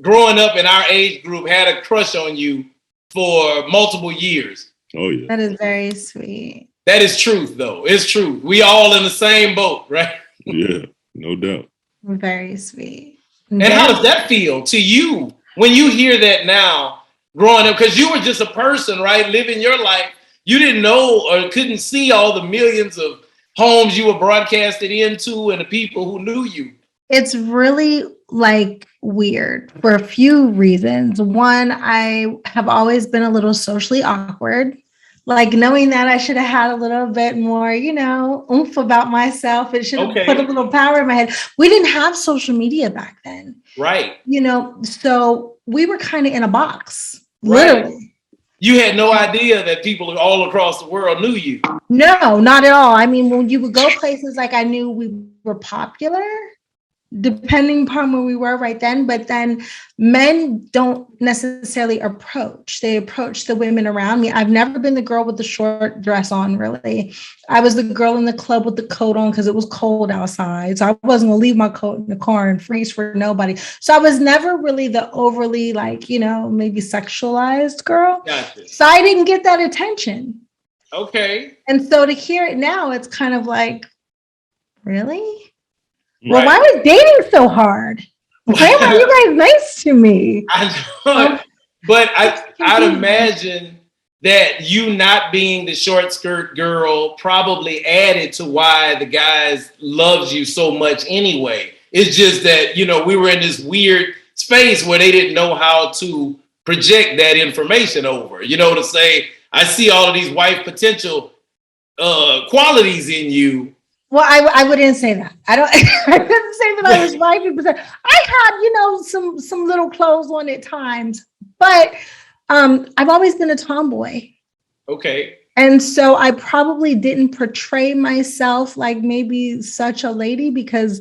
growing up in our age group, had a crush on you for multiple years. Oh, yeah. That is very sweet. That is truth, though. It's truth. We all in the same boat, right? Yeah, no doubt. Very sweet. And how does that feel to you when you hear that now, growing up? Because you were just a person, right? Living your life. You didn't know or couldn't see all the millions of homes you were broadcasted into and the people who knew you. It's really like weird for a few reasons. One, I have always been a little socially awkward. Like knowing that I should have had a little bit more, you know, oomph about myself. It should have put a little power in my head. We didn't have social media back then. Right. You know, so we were kind of in a box, literally. You had no idea that people all across the world knew you. No, not at all. I mean, when you would go places, like I knew we were popular, depending upon where we were right then. But then men don't necessarily approach. They approach the women around me. I've never been the girl with the short dress on, really. I was the girl in the club with the coat on because it was cold outside. So I wasn't going to leave my coat in the car and freeze for nobody. So I was never really the overly, like, you know, maybe sexualized girl. Gotcha. So I didn't get that attention. Okay. And so to hear it now, it's kind of like, really? Right. Well, why was dating so hard? Why were you guys nice to me? I know. But I'd imagine that you not being the short skirt girl probably added to why the guys loved you so much anyway. It's just that, you know, we were in this weird space where they didn't know how to project that information over, you know, to say, I see all of these wife potential qualities in you. Well, I wouldn't say that. I couldn't say that I was wifey, because I had, you know, some little clothes on at times, but I've always been a tomboy. Okay. And so I probably didn't portray myself like maybe such a lady because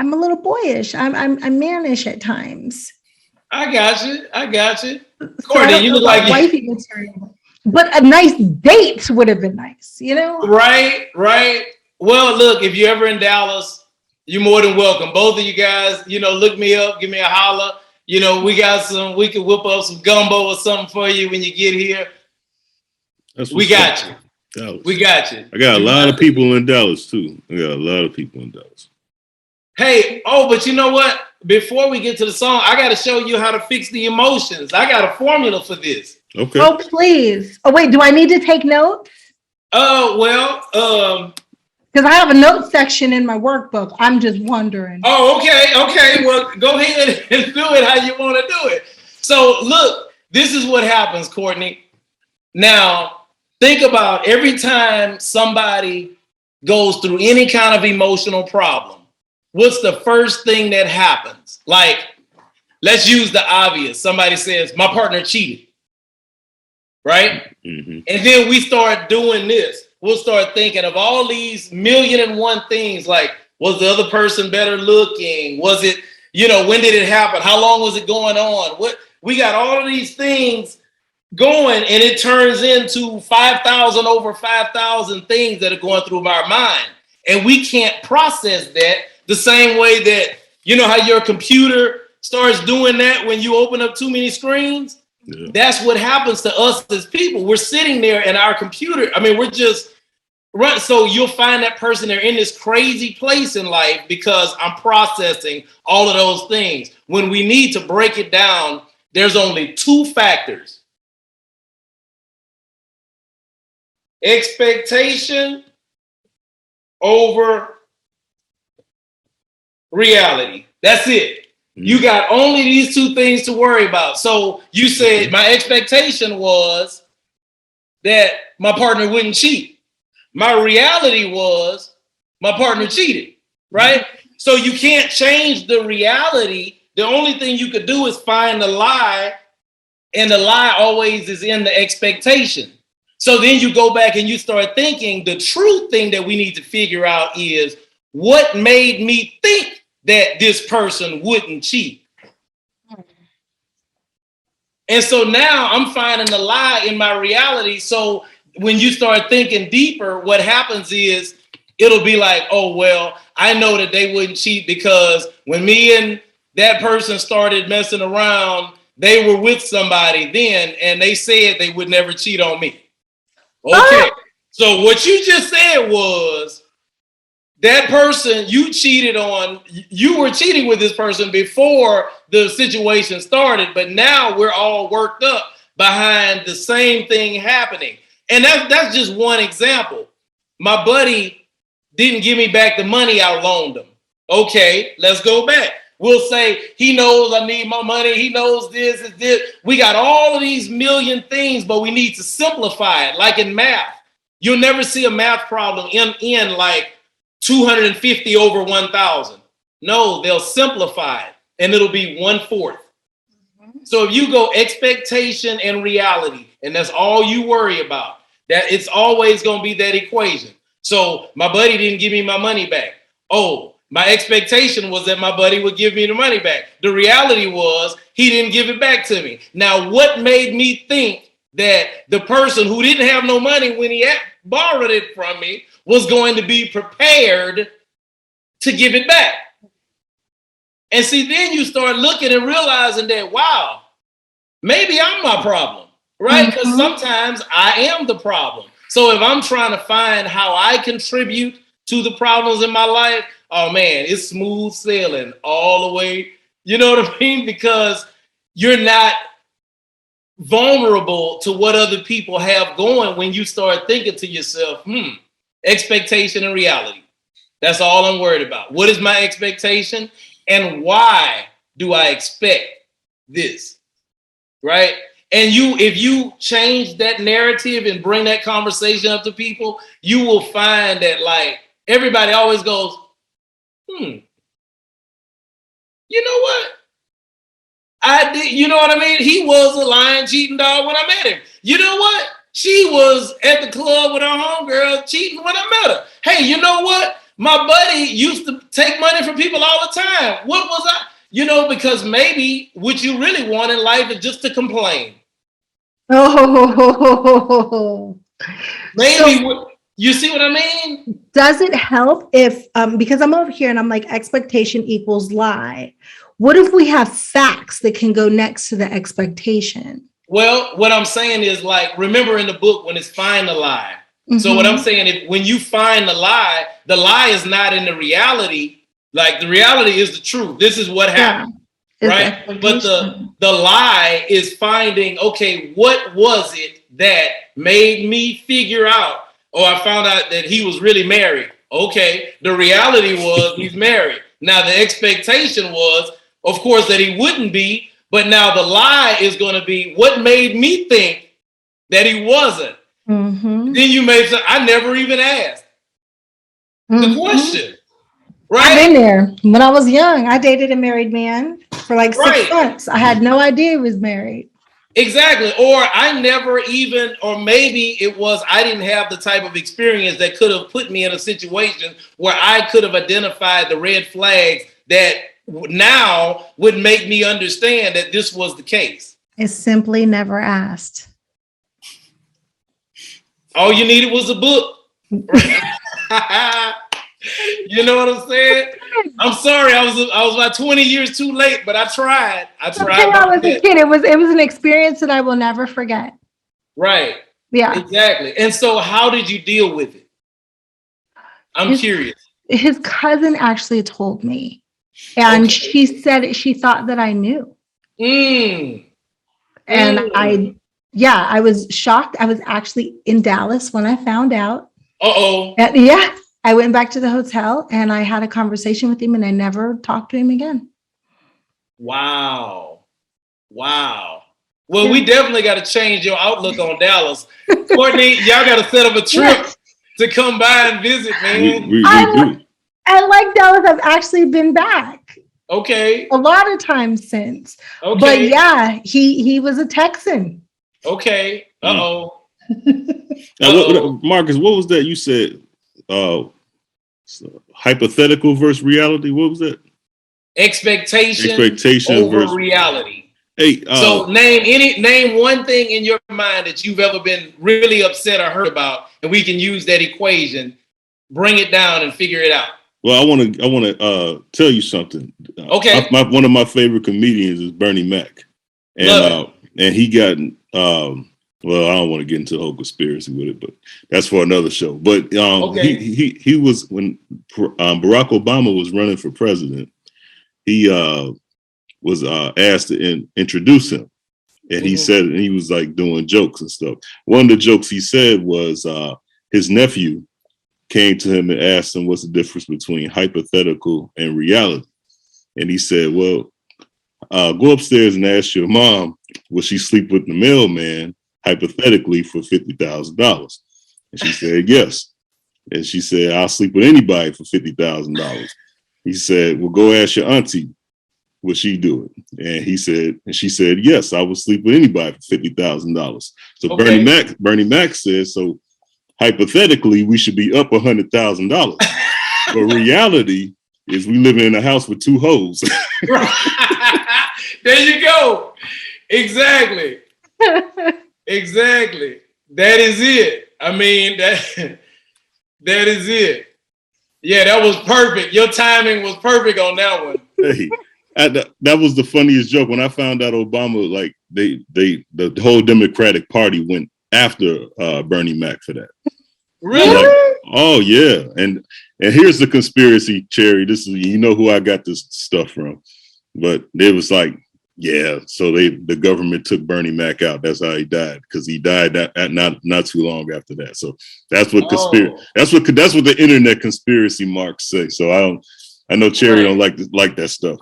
I'm a little boyish. I'm mannish at times. I got you. So Courtney, you look like wifey material. But a nice date would have been nice, you know? Right. Well, look, if you're ever in Dallas, you're more than welcome. Both of you guys, look me up, give me a holler. We can whip up some gumbo or something for you when you get here. We got you. Dallas. We got you. I got a lot of people in Dallas too. Hey, but you know what? Before we get to the song, I got to show you how to fix the emotions. I got a formula for this. Okay. Oh, please. Oh, wait, do I need to take notes? Because I have a note section in my workbook. I'm just wondering. Oh, okay. Well, go ahead and do it how you want to do it. So, look, this is what happens, Courtney. Now, think about every time somebody goes through any kind of emotional problem, what's the first thing that happens? Like, let's use the obvious. Somebody says, my partner cheated, right? Mm-hmm. And then we start doing this. We'll start thinking of all these 1,000,001 things, like, was the other person better looking? Was it, when did it happen? How long was it going on? We got all of these things going, and it turns into 5,000 over 5,000 things that are going through our mind. And we can't process that the same way that, how your computer starts doing that when you open up too many screens? Yeah. That's what happens to us as people. We're sitting there in our computer. We're just right. So you'll find that person, they're in this crazy place in life because I'm processing all of those things. When we need to break it down, there's only 2 factors. Expectation over reality. That's it. You got only these 2 things to worry about. So you said my expectation was that my partner wouldn't cheat. My reality was my partner cheated, right? So you can't change the reality. The only thing you could do is find the lie, and the lie always is in the expectation. So then you go back and you start thinking the true thing that we need to figure out is what made me think that this person wouldn't cheat. And so now I'm finding the lie in my reality. So when you start thinking deeper, what happens is it'll be like, oh, well, I know that they wouldn't cheat because when me and that person started messing around, they were with somebody then, and they said they would never cheat on me. Okay. So what you just said was, that person you cheated on, you were cheating with this person before the situation started, but now we're all worked up behind the same thing happening. And that's just one example. My buddy didn't give me back the money I loaned him. Okay, let's go back. We'll say he knows I need my money. He knows this is this. We got all of these million things, but we need to simplify it. Like in math, you'll never see a math problem in like 250 over 1,000. No, they'll simplify it and it'll be 1/4. So if you go expectation and reality, and that's all you worry about, that it's always going to be that equation. So my buddy didn't give me my money back. Oh, my expectation was that my buddy would give me the money back. The reality was he didn't give it back to me. Now, what made me think that the person who didn't have no money when he borrowed it from me was going to be prepared to give it back? And see, then you start looking and realizing that, wow, maybe I'm my problem, right? Because sometimes I am the problem. So if I'm trying to find how I contribute to the problems in my life, oh man, it's smooth sailing all the way. You know what I mean? Because you're not vulnerable to what other people have going when you start thinking to yourself, expectation and reality. That's all I'm worried about. What is my expectation? And why do I expect this? Right? And if you change that narrative and bring that conversation up to people, you will find that like everybody always goes, you know what? I did, you know what I mean? He was a lying, cheating dog when I met him. You know what? She was at the club with her homegirl cheating when I met her. Hey, you know what? my buddy used to take money from people all the time. What was I? Because maybe what you really want in life is just to complain. Oh, Maybe you see what I mean? Does it help if, because I'm over here and I'm like, expectation equals lie. What if we have facts that can go next to the expectation? Well, what I'm saying is, like, remember in the book when it's find the lie. Mm-hmm. So what I'm saying is, when you find the lie is not in the reality. Like, the reality is the truth. This is what happened, right? But the lie is finding, okay, what was it that made me figure out, or I found out that he was really married. Okay, the reality was he's married. Now, the expectation was, of course, that he wouldn't be, but now the lie is going to be what made me think that he wasn't. Mm-hmm. Then you may say, I never even asked the question. Right? I've been there. When I was young, I dated a married man for like 6 months. I had no idea he was married. Exactly. Or I never even, or maybe it was, I didn't have the type of experience that could have put me in a situation where I could have identified the red flags that now would make me understand that this was the case. It's simply never asked. All you needed was a book. You know what I'm saying? I'm sorry, I was about 20 years too late, but I tried. I was a kid. It was an experience that I will never forget. Right. Yeah. Exactly. And so, how did you deal with it? I'm curious. His cousin actually told me, and she said she thought that I knew. And I was shocked. I was actually in Dallas when I found out. Yeah. I went back to the hotel and I had a conversation with him and I never talked to him again. Wow. Well, we definitely got to change your outlook on Dallas. Courtney, y'all got to set up a trip to come by and visit, man. We do. I like Dallas. I've actually been back. Okay. A lot of times since. Okay. But yeah, he was a Texan. Okay. Uh-oh. Marcus, what was that you said? Hypothetical versus reality. What was that? Expectation over versus reality. Hey, so name one thing in your mind that you've ever been really upset or hurt about, and we can use that equation, bring it down, and figure it out. Well, I want to tell you something. Okay. One of my favorite comedians is Bernie Mac, and he got well, I don't want to get into the whole conspiracy with it, but that's for another show. But he was, when Barack Obama was running for president, he was asked to introduce him, and he said, and he was like doing jokes and stuff. One of the jokes he said was his nephew came to him and asked him what's the difference between hypothetical and reality, and he said, "Well, go upstairs and ask your mom, will she sleep with the mailman hypothetically for $50,000?" And she said, yes. And she said, I'll sleep with anybody for $50,000. He said, well, go ask your auntie, will she do it? And she said, yes, I will sleep with anybody for $50,000. So Bernie Mac says, so hypothetically, we should be up $100,000. But reality is we living in a house with two hoes. There you go. Exactly. Exactly. That is it. I mean, that is it. Yeah, that was perfect. Your timing was perfect on that one. Hey, that was the funniest joke. When I found out Obama, like the whole Democratic Party went after Bernie Mac for that. Really? Like, oh yeah. And here's the conspiracy, Cherie. This is, you know who I got this stuff from. But it was like, yeah, so the government took Bernie Mac out. That's how he died, because he died not too long after that. So that's what that's what the internet conspiracy marks say. So I know Cherie don't like that stuff.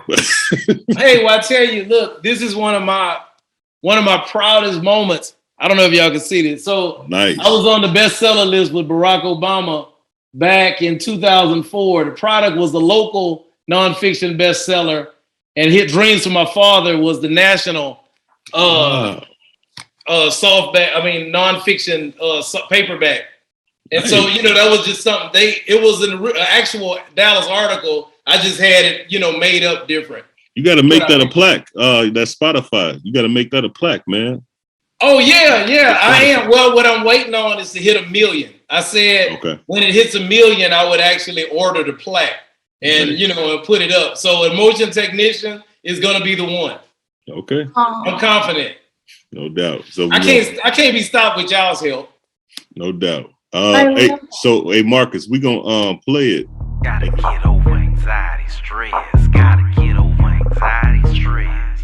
Hey, well, I tell you, look, this is one of my proudest moments. I don't know if y'all can see this. So nice. I was on the bestseller list with Barack Obama back in 2004. The product was the local nonfiction bestseller. And Hit Dreams from My Father was the national softback, nonfiction paperback. And so, that was just something it was an actual Dallas article. I just had it, made up different. You got to make that a plaque. That Spotify. You got to make that a plaque, man. Oh, yeah. I am. Well, what I'm waiting on is to hit 1 million. I said when it hits 1 million, I would actually order the plaque and, and put it up. So a motion technician is going to be the one. Okay. I'm confident. No doubt. So I can't be stopped with y'all's help. No doubt. Hey, Marcus, we gonna play it. Gotta get over anxiety, stress. Gotta get over anxiety, stress.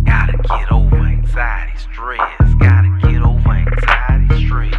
Gotta get over anxiety, stress. Gotta get over anxiety, stress.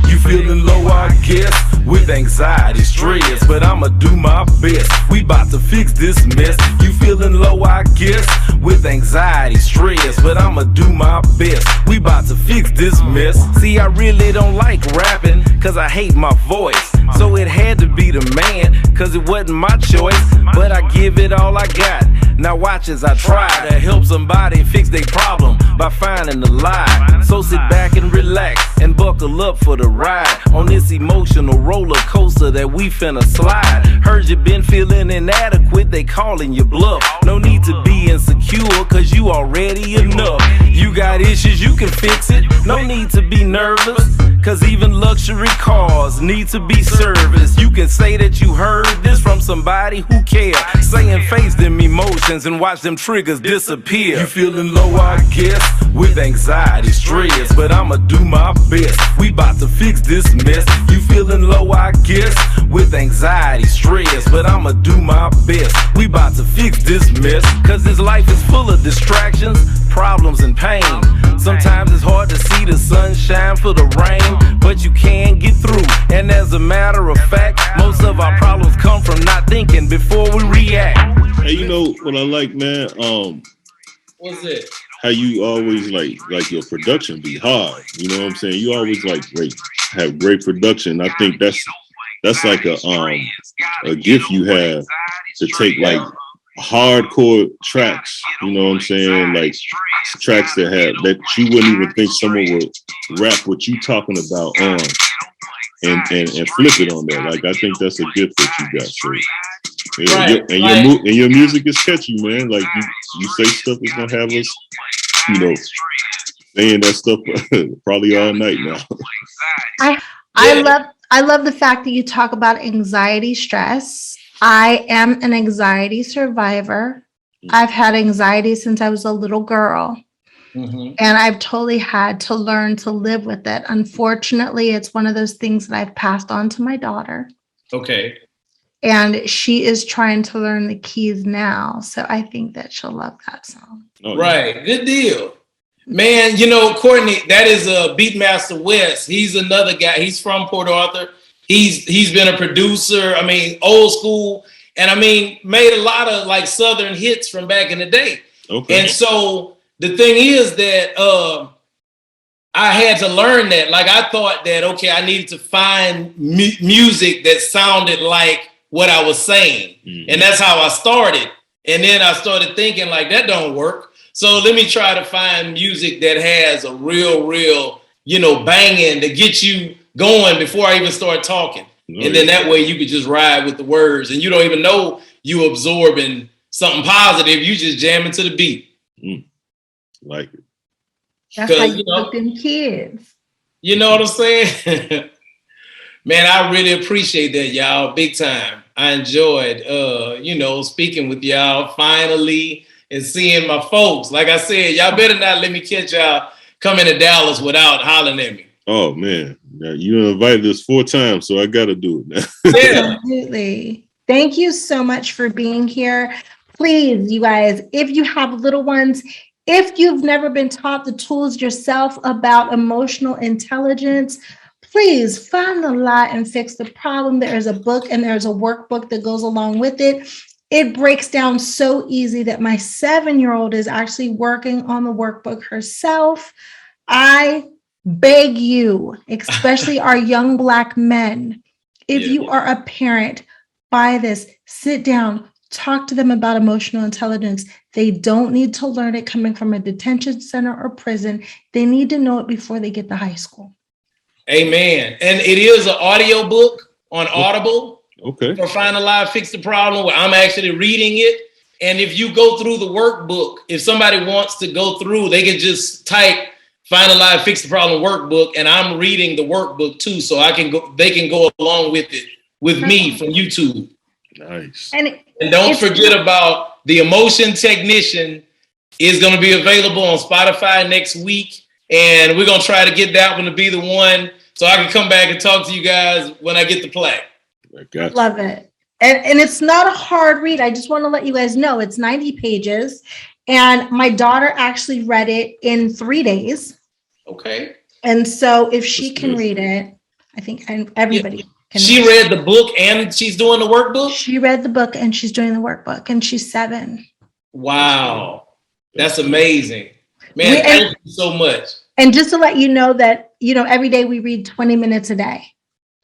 You feeling low, I guess, with anxiety, stress, but I'ma do my best. We bout to fix this mess. You feeling low, I guess, with anxiety, stress, but I'ma do my best. We bout to fix this mess. See, I really don't like rapping, cause I hate my voice. So it had to be the man, cause it wasn't my choice. But I give it all I got. Now watch as I try to help somebody fix their problem by finding the lie. So sit back and relax and buckle up for the ride on this emotional roller coaster that we finna slide. Heard you been feeling inadequate, they calling you bluff. No need to be insecure, cause you already enough. You got issues, you can fix it. No need to be nervous, cause even luxury cars need to be serviced. You can say that you heard this from somebody who cares. Saying face them emotions and watch them triggers disappear. You feeling low, I guess, with anxiety, stress, but I'ma do my best. We bout to fix this mess. You feeling low, I guess, with anxiety, stress, but I'ma do my best. We bout to fix this mess, cause this life is full of distractions, problems and pain. Sometimes it's hard to see the sunshine for the rain, but you can get through. And as a matter of fact, most of our problems come from not thinking before we react. Hey, you know what I like, man? What's it? How you always like your production be hard. You know what I'm saying? You always have great production. I think that's like a gift you have to take like hardcore tracks, you know what I'm saying? Like tracks that you wouldn't even think someone would rap what you talking about on and flip it on there. Like I think that's a gift that you got. So your music is catchy, man. Like you say stuff that's gonna have us, saying that stuff probably all night now. I love the fact that you talk about anxiety, stress. I am an anxiety survivor. I've had anxiety since I was a little girl. Mm-hmm. And I've totally had to learn to live with it. Unfortunately, it's one of those things that I've passed on to my daughter. Okay. And she is trying to learn the keys now. So I think that she'll love that song. Oh, right. Good deal. Man, Courtney, that is Beatmaster West. He's another guy. He's from Port Arthur. He's been a producer. I mean, old school. And made a lot of like Southern hits from back in the day. Okay. And so the thing is that I had to learn that. Like I thought that, okay, I needed to find music that sounded like what I was saying. Mm-hmm. And that's how I started. And then I started thinking like that don't work. So let me try to find music that has a real, banging to get you going before I even start talking. And then that way you could just ride with the words and you don't even know you absorbing something positive. You just jamming to the beat. Like it. That's how you look them kids. You know what I'm saying? Man, I really appreciate that, y'all. Big time. I enjoyed, speaking with y'all finally and seeing my folks. Like I said, y'all better not let me catch y'all coming to Dallas without hollering at me. Oh, man. Now, you invited us 4 times, so I got to do it now. Yeah. Absolutely. Thank you so much for being here. Please, you guys, if you have little ones, if you've never been taught the tools yourself about emotional intelligence, please find the lie and fix the problem. There's a book and there's a workbook that goes along with it. It breaks down so easy that my 7-year-old is actually working on the workbook herself. I beg you, especially our young Black men, if you are a parent, buy this, sit down, talk to them about emotional intelligence. They don't need to learn it coming from a detention center or prison. They need to know it before they get to high school. Amen. And it is an audio book on Audible. Okay. For Find a Lie, Fix the Problem, where I'm actually reading it. And if you go through the workbook, if somebody wants to go through, they can just type Find a Lie, Fix the Problem workbook, and I'm reading the workbook too, so they can go along with it with me from YouTube. Nice. And don't forget about the Emotion Technician is going to be available on Spotify next week, and we're going to try to get that one to be the one so I can come back and talk to you guys when I get the plaque. Love it. And it's not a hard read. I just want to let you guys know it's 90 pages. And my daughter actually read it in 3 days. Okay. And so if she can read it, I think everybody can. She read the book and she's doing the workbook? She read the book and she's doing the workbook, and she's 7. Wow. That's amazing. Man, thank you so much. And just to let you know that, every day we read 20 minutes a day.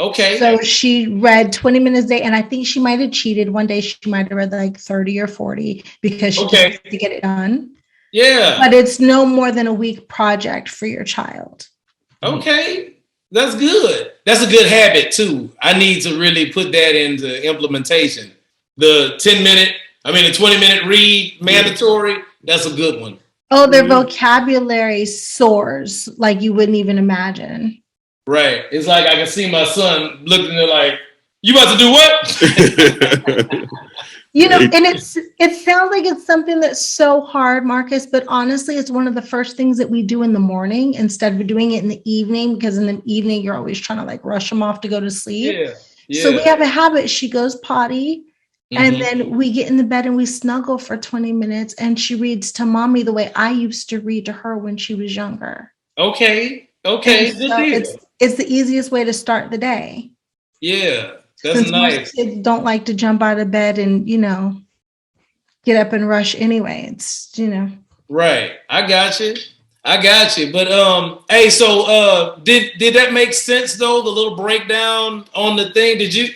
Okay. So she read 20 minutes a day, and I think she might have cheated. One day she might have read like 30 or 40 because she just had to get it done. Yeah. But it's no more than a week project for your child. Okay. That's good. That's a good habit too. I need to really put that into implementation. The 20-minute read mandatory. That's a good one. Oh, their vocabulary soars like you wouldn't even imagine. Right. It's like I can see my son looking at like, you about to do what? And it sounds like it's something that's so hard, Marcus, but honestly, it's one of the first things that we do in the morning instead of doing it in the evening, because in the evening, you're always trying to like rush them off to go to sleep. Yeah. So we have a habit. She goes potty, and then we get in the bed and we snuggle for 20 minutes, and she reads to mommy the way I used to read to her when she was younger. Okay. So it's the easiest way to start the day. Yeah, that's Since nice. Most kids don't like to jump out of bed and, get up and rush anyway. It's, Right. I got you. But hey, so did that make sense though? The little breakdown on the thing. Did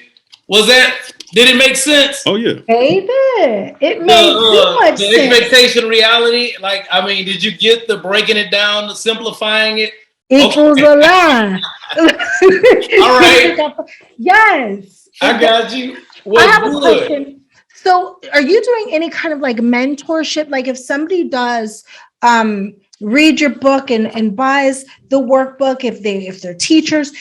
it make sense? Oh yeah. Baby, it made too much the sense. expectation reality. Like, I mean, did you get the breaking it down, the simplifying it? Equals a lie. All right. Yes. I got you. I have a question. So are you doing any kind of like mentorship? Like if somebody does read your book and buys the workbook, if they're teachers,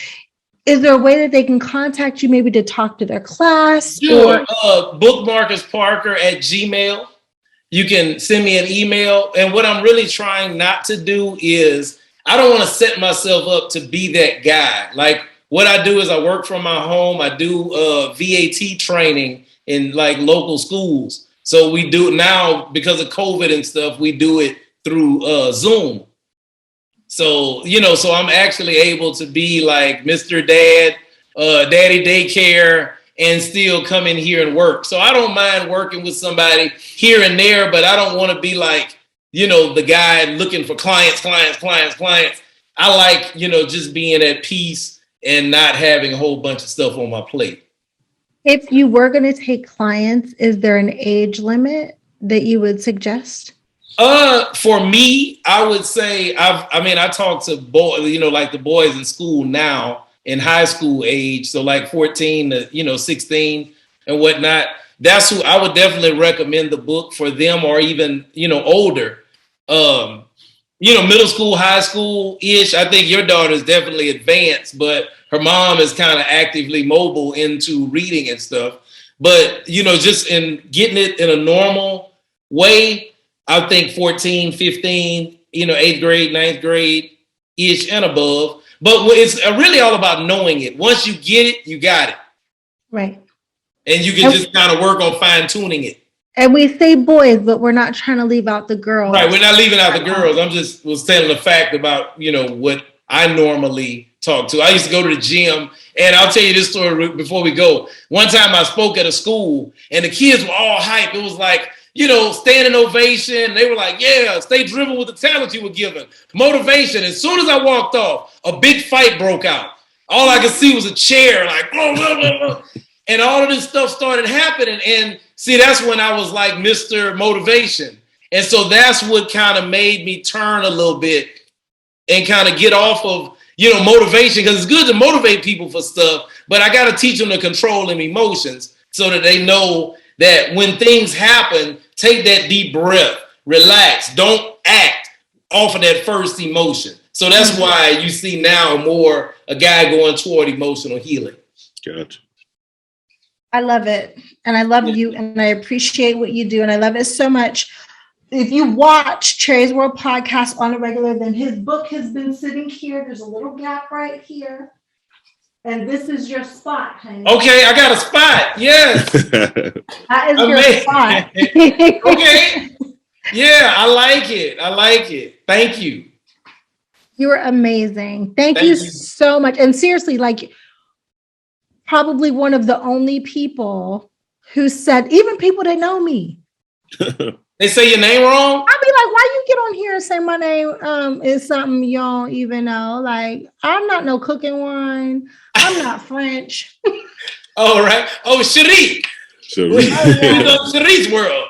is there a way that they can contact you maybe to talk to their class? Sure. bookmarcusparker@gmail. You can send me an email. And what I'm really trying not to do is I don't want to set myself up to be that guy. Like what I do is I work from my home. I do VAT training in like local schools. So we do now because of COVID and stuff, we do it through Zoom. So, so I'm actually able to be like Mr. Dad, Daddy Daycare, and still come in here and work. So I don't mind working with somebody here and there, but I don't want to be like, the guy looking for clients. I like, just being at peace and not having a whole bunch of stuff on my plate. If you were going to take clients, is there an age limit that you would suggest? For me, I would say I talk to boys, like the boys in school now in high school age. So like 14 to, 16 and whatnot. That's who I would definitely recommend the book for them, or even, older. Middle school, high school ish. I think your daughter is definitely advanced, but her mom is kind of actively mobile into reading and stuff. But, just in getting it in a normal way, I think 14, 15, 8th grade, 9th grade ish and above. But it's really all about knowing it. Once you get it, you got it. Right. And you can just kind of work on fine tuning it. And we say boys, but we're not trying to leave out the girls. Right. We're not leaving out the girls. I'm just was telling the fact about, what I normally talk to. I used to go to the gym, and I'll tell you this story before we go. One time I spoke at a school and the kids were all hyped. It was like, standing ovation. They were like, yeah, stay driven with the talent you were given. Motivation. As soon as I walked off, a big fight broke out. All I could see was a chair, like, blah, blah, blah, blah. And all of this stuff started happening. And see, that's when I was like Mr. Motivation. And so that's what kind of made me turn a little bit and kind of get off of, motivation, because it's good to motivate people for stuff, but I got to teach them to control them emotions so that they know that when things happen, take that deep breath, relax, don't act off of that first emotion. So that's why you see now more a guy going toward emotional healing. Gotcha. I love it. And I love you, and I appreciate what you do. And I love it so much. If you watch Cheryls World podcast on a regular, then his book has been sitting here. There's a little gap right here. And this is your spot, honey. Okay, I got a spot. Yes. That is your spot. Okay. Yeah, I like it. Thank you. You are amazing. Thank you so much. And seriously, like, probably one of the only people who said, even people that know me. They say your name wrong? I'd be like, why you get on here and say my name is something you don't even know? Like, I'm not no cooking wine. I'm not French. All right. Oh, Cherie. Cheryl's World.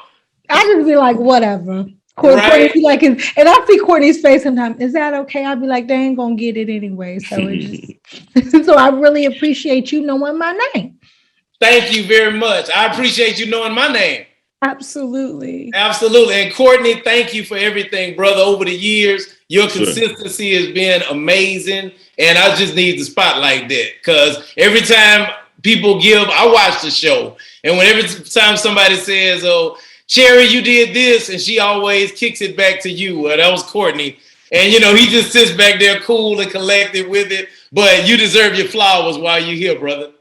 I just be like, whatever. Courtney be like, and I see Courtney's face sometimes. Is that okay? I'd be like, they ain't gonna get it anyway. So it's just so I really appreciate you knowing my name. Thank you very much. I appreciate you knowing my name. Absolutely. And Courtney, thank you for everything, brother. Over the years, your consistency has been amazing. And I just need the spotlight that, because every time people I watch the show. And every time somebody says, oh, Cherie, you did this, and she always kicks it back to you. Well, that was Courtney. And, he just sits back there cool and collected with it. But you deserve your flowers while you're here, brother.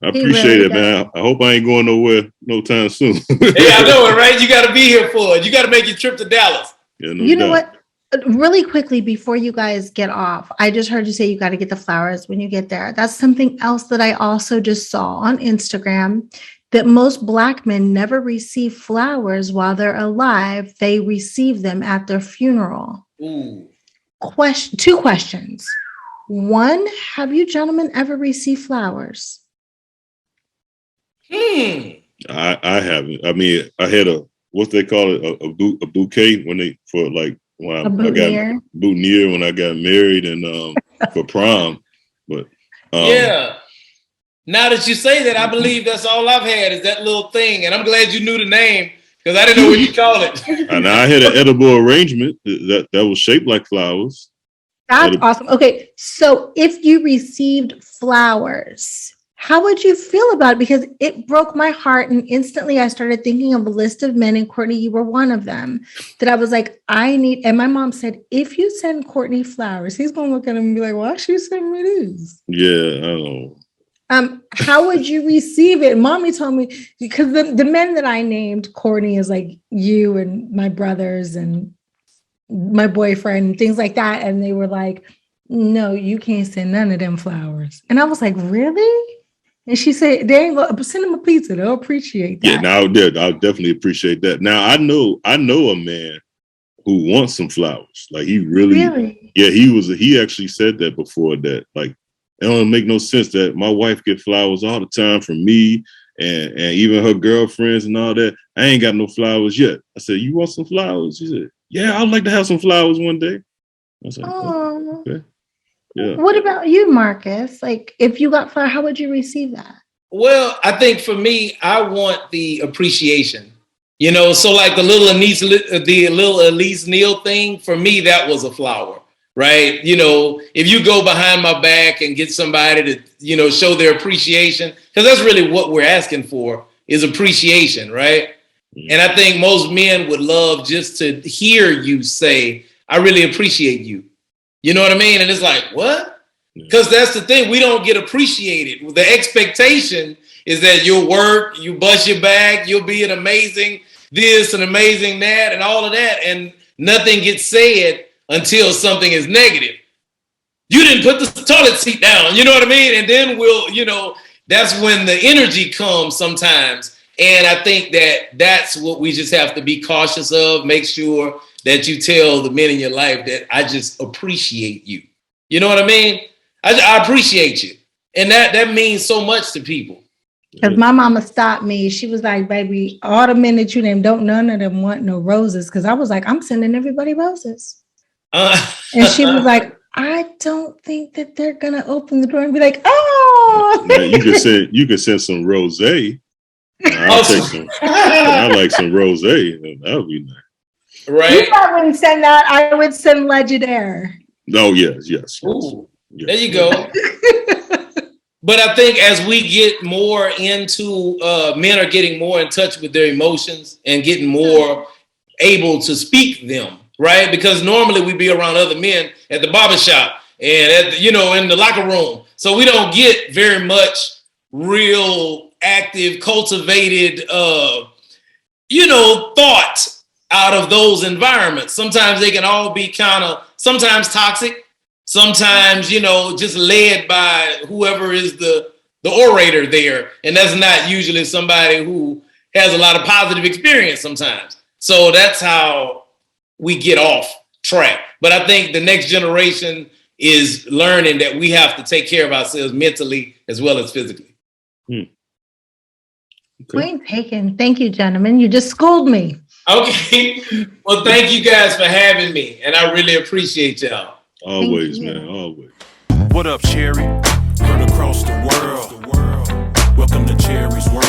I appreciate it, man. I hope I ain't going nowhere no time soon. Hey, I know it, right? You got to be here for it. You got to make your trip to Dallas. Yeah, you know what? Really quickly, before you guys get off, I just heard you say you got to get the flowers when you get there. That's something else that I also just saw on Instagram, that most Black men never receive flowers while they're alive. They receive them at their funeral. Ooh. Two questions. One, have you gentlemen ever received flowers? I haven't. I mean, I had what they call it, a bouquet when I got boutonniere when I got married and for prom. But yeah. Now that you say that, I believe that's all I've had is that little thing, and I'm glad you knew the name because I didn't know what you call it. And I had an edible arrangement that was shaped like flowers. That's awesome. Okay, so if you received flowers, how would you feel about it? Because it broke my heart, and instantly I started thinking of a list of men, and Courtney, you were one of them, that I was like, and my mom said, if you send Courtney flowers, he's going to look at him and be like, why she send me these? Yeah, I know. How would you receive it? Mommy told me, because the men that I named, Courtney is like you and my brothers and my boyfriend and things like that. And they were like, no, you can't send none of them flowers. And I was like, really? And she said, they ain't gonna send them a pizza. They'll appreciate that. Yeah, now I'll definitely appreciate that. Now I know a man who wants some flowers. Like he really? Yeah, he actually said that before, that like, it don't make no sense that my wife get flowers all the time from me and even her girlfriends and all that. I ain't got no flowers yet. I said, you want some flowers? She said, yeah, I'd like to have some flowers one day. I was like, oh, okay. Yeah. What about you, Marcus? Like, if you got flowers, how would you receive that? Well, I think for me, I want the appreciation. So like the little Elise Neal thing, for me, that was a flower. Right. If you go behind my back and get somebody to, show their appreciation, because that's really what we're asking for is appreciation. Right. Mm-hmm. And I think most men would love just to hear you say, I really appreciate you. You know what I mean? And it's like, what? Because that's the thing. We don't get appreciated. The expectation is that you'll work, you bust your back, you'll be an amazing this and amazing that and all of that. And nothing gets said until something is negative. You didn't put the toilet seat down, you know what I mean? And then that's when the energy comes sometimes. And I think that's what we just have to be cautious of. Make sure that you tell the men in your life that I just appreciate you. You know what I mean? I appreciate you. And that means so much to people. Because my mama stopped me. She was like, baby, all the men that you named, don't none of them want no roses. Because I was like, I'm sending everybody roses. And she was like, I don't think that they're gonna open the door and be like, "Oh." Now, you can send some rosé. I'll take some. I like some rosé. That would be nice. Right? You wouldn't send that. I would send Legendary. Oh yes. Ooh, Yes. there you go. But I think as we get more into, men are getting more in touch with their emotions and getting more able to speak them, right? Because normally we be around other men at the barbershop and in the locker room. So we don't get very much real active, cultivated, thought out of those environments. Sometimes they can all be sometimes toxic, sometimes, just led by whoever is the orator there. And that's not usually somebody who has a lot of positive experience sometimes. So that's how we get off track. But I think the next generation is learning that we have to take care of ourselves mentally as well as physically. Okay. Point taken. Thank you, gentlemen. You just schooled me. Okay. Well, thank you guys for having me. And I really appreciate y'all. Always, man. Always. What up, Cherie? Heard across the world. Welcome to Cheryl's World.